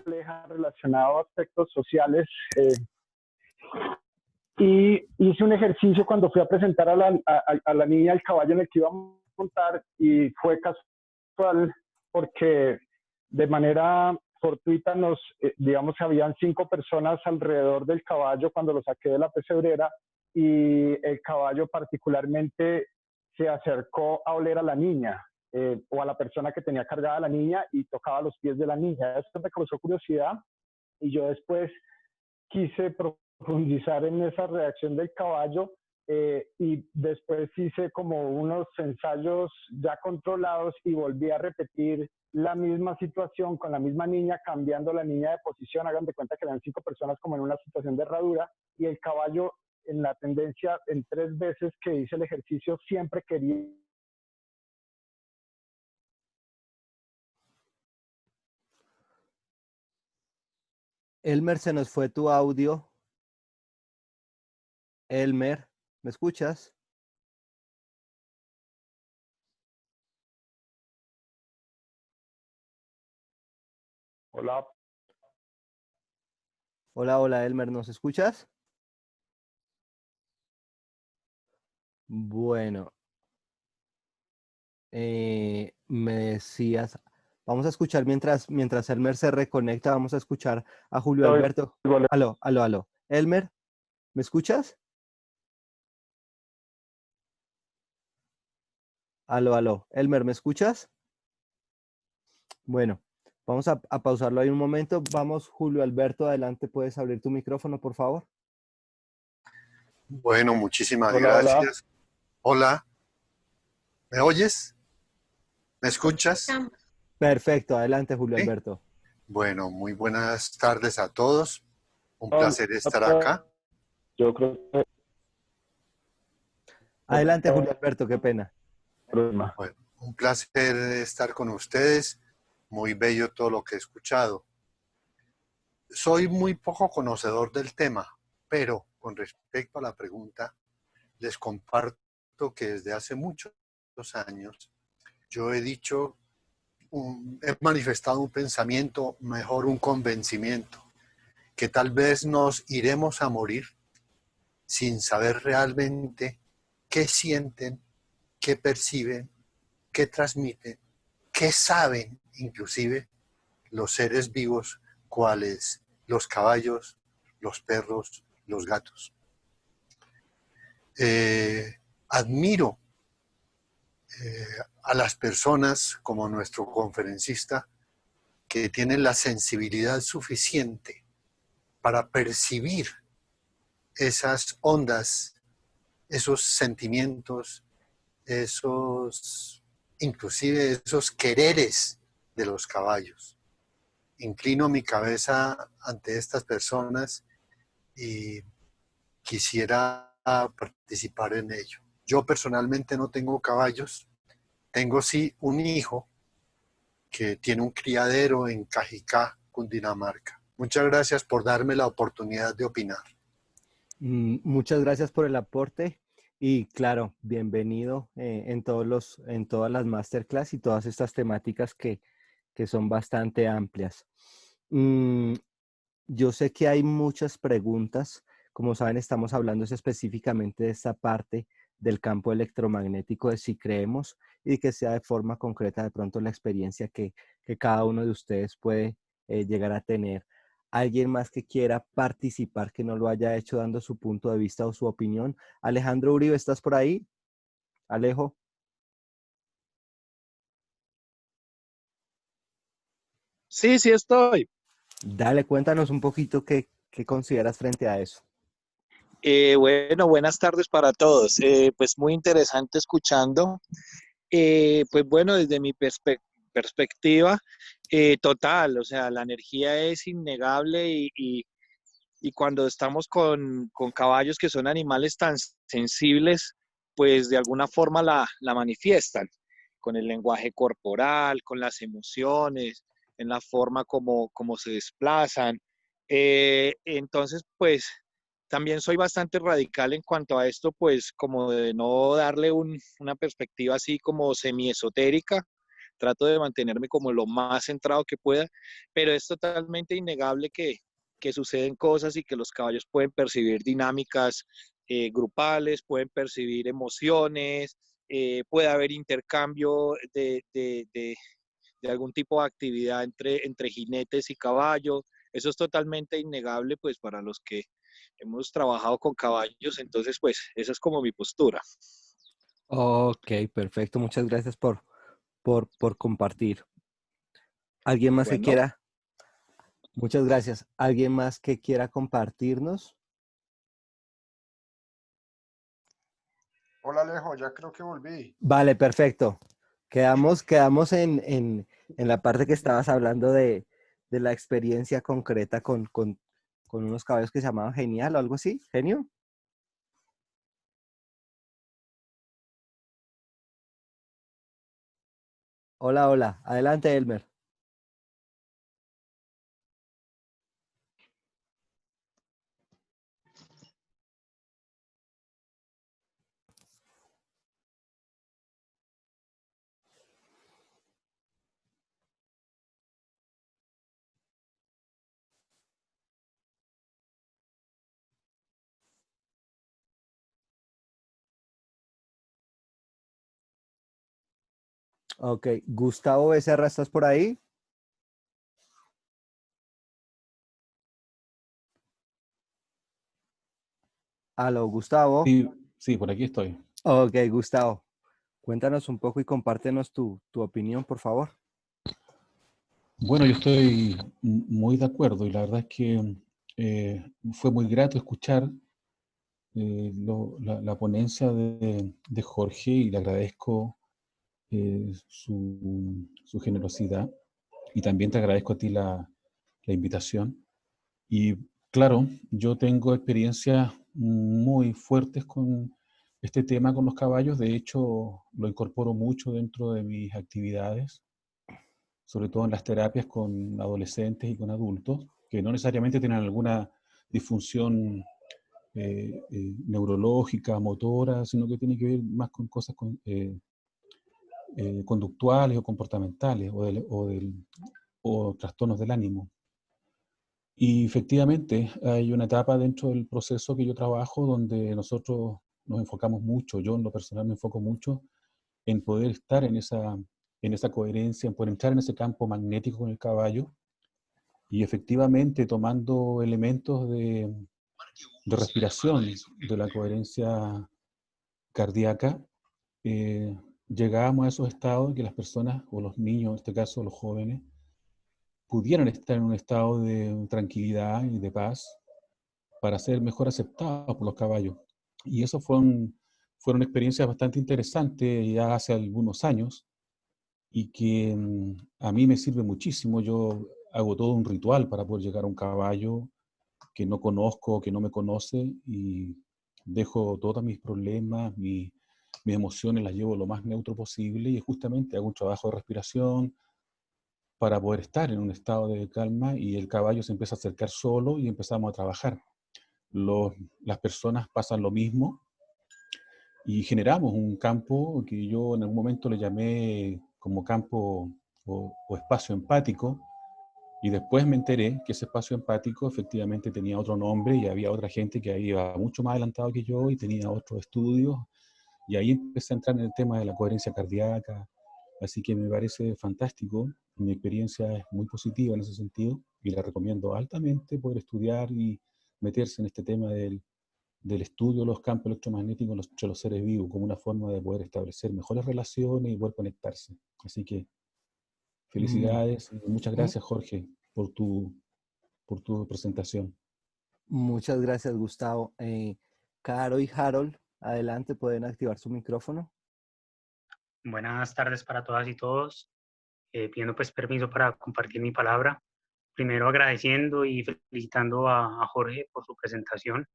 Relacionado a aspectos sociales y hice un ejercicio cuando fui a presentar a la niña el caballo en el que iba a montar y fue casual porque de manera fortuita digamos que habían 5 personas alrededor del caballo cuando lo saqué de la pesebrera y el caballo particularmente se acercó a oler a la niña o a la persona que tenía cargada a la niña y tocaba los pies de la niña. Esto me causó curiosidad y yo después quise profundizar en esa reacción del caballo y después hice como unos ensayos ya controlados y volví a repetir la misma situación con la misma niña, cambiando la niña de posición. Hagan de cuenta que eran 5 personas como en una situación de herradura y el caballo en la tendencia, en 3 veces que hice el ejercicio, siempre quería. Elmer, se nos fue tu audio. Elmer, ¿me escuchas? Hola. Hola, hola, Elmer, ¿nos escuchas? Bueno, me decías, vamos a escuchar mientras Elmer se reconecta, vamos a escuchar a Julio Alberto. Aló, aló, aló. Elmer, ¿me escuchas? Aló, aló. Elmer, ¿me escuchas? Bueno, vamos a pausarlo ahí un momento. Vamos, Julio Alberto, adelante, ¿puedes abrir tu micrófono, por favor? Bueno, muchísimas Hola, hola. gracias. Hola, ¿me oyes? ¿Me escuchas? Perfecto, adelante, Julio ¿Sí? Alberto. Bueno, muy buenas tardes a todos. Un placer estar acá. Yo creo que... Adelante, Julio Alberto, qué pena. Bueno, un placer estar con ustedes. Muy bello todo lo que he escuchado. Soy muy poco conocedor del tema, pero con respecto a la pregunta, les comparto que desde hace muchos años yo he dicho, he manifestado un pensamiento, mejor un convencimiento, que tal vez nos iremos a morir sin saber realmente qué sienten, qué perciben, qué transmiten, qué saben inclusive los seres vivos, cuales los caballos, los perros, los gatos. Admiro a las personas como nuestro conferencista que tienen la sensibilidad suficiente para percibir esas ondas, esos sentimientos, inclusive esos quereres de los caballos. Inclino mi cabeza ante estas personas y quisiera participar en ello. Yo personalmente no tengo caballos, tengo sí un hijo que tiene un criadero en Cajicá, Cundinamarca. Muchas gracias por darme la oportunidad de opinar. Muchas gracias por el aporte y claro, bienvenido en todas las masterclass y todas estas temáticas que son bastante amplias. Yo sé que hay muchas preguntas. Como saben, estamos hablando específicamente de esta parte del campo electromagnético, de si creemos y que sea de forma concreta de pronto la experiencia que cada uno de ustedes puede llegar a tener. ¿Alguien más que quiera participar que no lo haya hecho dando su punto de vista o su opinión? Alejandro Uribe, ¿estás por ahí? Alejo. Sí, sí estoy. Dale, cuéntanos un poquito qué consideras frente a eso. Bueno, buenas tardes para todos. Pues muy interesante escuchando. Pues bueno, desde mi perspectiva, total, o sea, la energía es innegable y cuando estamos con caballos que son animales tan sensibles, pues de alguna forma la manifiestan, con el lenguaje corporal, con las emociones, en la forma como se desplazan. Entonces, pues también soy bastante radical en cuanto a esto, pues como de no darle una perspectiva así como semi-esotérica. Trato de mantenerme como lo más centrado que pueda, pero es totalmente innegable que suceden cosas y que los caballos pueden percibir dinámicas grupales, pueden percibir emociones, puede haber intercambio de algún tipo de actividad entre jinetes y caballos. Eso es totalmente innegable pues para los que hemos trabajado con caballos, entonces pues esa es como mi postura. Ok, perfecto. Muchas gracias por compartir. ¿Alguien más que Bueno. quiera? Muchas gracias. ¿Alguien más que quiera compartirnos? Hola Alejo, ya creo que volví. Vale, perfecto. Quedamos en la parte que estabas hablando de la experiencia concreta con unos caballos que se llamaban Genial o algo así. ¿Genio? Hola, hola. Adelante, Elmer. Ok. Gustavo Becerra, ¿estás por ahí? Aló, Gustavo. Sí, por aquí estoy. Ok, Gustavo. Cuéntanos un poco y compártenos tu opinión, por favor. Bueno, yo estoy muy de acuerdo y la verdad es que fue muy grato escuchar la ponencia de Jorge y le agradezco su generosidad y también te agradezco a ti la invitación. Y claro, yo tengo experiencias muy fuertes con este tema con los caballos, de hecho lo incorporo mucho dentro de mis actividades, sobre todo en las terapias con adolescentes y con adultos, que no necesariamente tienen alguna disfunción neurológica, motora, sino que tiene que ver más con cosas conductuales o comportamentales o trastornos del ánimo. Y efectivamente hay una etapa dentro del proceso que yo trabajo donde nosotros nos enfocamos mucho, yo en lo personal me enfoco mucho en poder estar en esa coherencia, en poder entrar en ese campo magnético con el caballo y efectivamente tomando elementos de respiración, de la coherencia cardíaca, llegábamos a esos estados en que las personas, o los niños, en este caso los jóvenes, pudieran estar en un estado de tranquilidad y de paz para ser mejor aceptados por los caballos. Y eso fueron experiencias bastante interesantes ya hace algunos años y que a mí me sirve muchísimo. Yo hago todo un ritual para poder llegar a un caballo que no conozco, que no me conoce, y dejo todos mis problemas, mis emociones, las llevo lo más neutro posible y justamente hago un trabajo de respiración para poder estar en un estado de calma, y el caballo se empieza a acercar solo y empezamos a trabajar. Las personas pasan lo mismo y generamos un campo que yo en algún momento le llamé como campo o espacio empático, y después me enteré que ese espacio empático efectivamente tenía otro nombre y había otra gente que iba mucho más adelantado que yo y tenía otros estudios, y ahí empecé a entrar en el tema de la coherencia cardíaca. Así que me parece fantástico, mi experiencia es muy positiva en ese sentido y la recomiendo altamente poder estudiar y meterse en este tema del estudio de los campos electromagnéticos entre los seres vivos como una forma de poder establecer mejores relaciones y poder conectarse. Así que felicidades y muchas gracias, Jorge, por tu presentación. Muchas gracias, Gustavo. Caro y Harold, adelante, pueden activar su micrófono. Buenas tardes para todas y todos. Pidiendo pues permiso para compartir mi palabra. Primero agradeciendo y felicitando a Jorge por su presentación.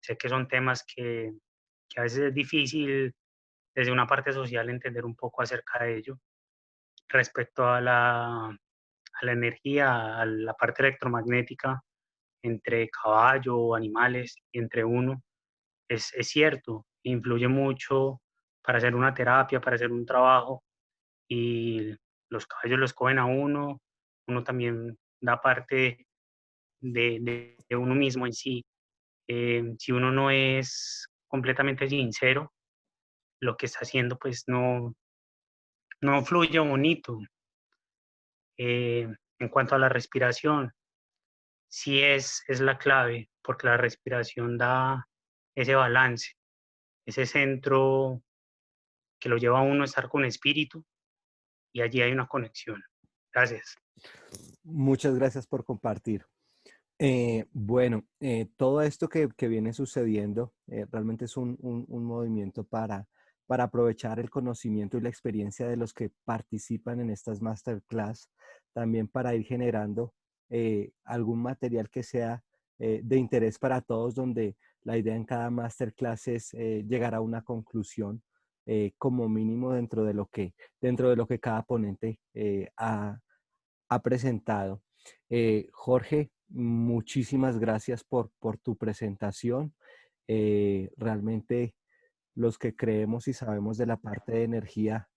Sé que son temas que a veces es difícil desde una parte social entender un poco acerca de ello. Respecto a la energía, a la parte electromagnética entre caballo, animales y entre uno, es cierto, influye mucho para hacer una terapia, para hacer un trabajo, y los caballos los cogen a uno, uno también da parte de uno mismo en sí. Si uno no es completamente sincero, lo que está haciendo pues no fluye bonito. En cuanto a la respiración, sí es la clave, porque la respiración da ese balance, ese centro que lo lleva a uno a estar con espíritu, y allí hay una conexión. Gracias. Muchas gracias por compartir. Bueno, todo esto que viene sucediendo realmente es un movimiento para aprovechar el conocimiento y la experiencia de los que participan en estas masterclass, también para ir generando algún material que sea de interés para todos, donde la idea en cada masterclass es llegar a una conclusión como mínimo dentro de lo que cada ponente ha presentado. Jorge, muchísimas gracias por tu presentación. Realmente los que creemos y sabemos de la parte de energía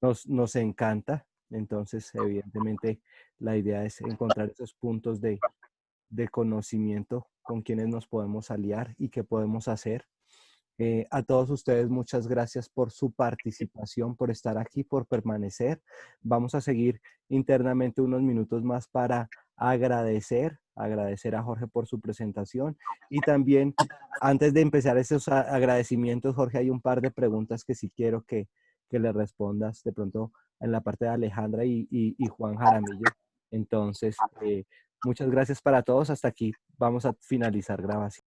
nos encanta. Entonces, evidentemente, la idea es encontrar esos puntos de conocimiento con quienes nos podemos aliar y qué podemos hacer. A todos ustedes, muchas gracias por su participación, por estar aquí, por permanecer. Vamos a seguir internamente unos minutos más para agradecer a Jorge por su presentación. Y también, antes de empezar esos agradecimientos, Jorge, hay un par de preguntas que sí quiero que le respondas de pronto en la parte de Alejandra y Juan Jaramillo. Entonces, muchas gracias para todos. Hasta aquí vamos a finalizar grabación.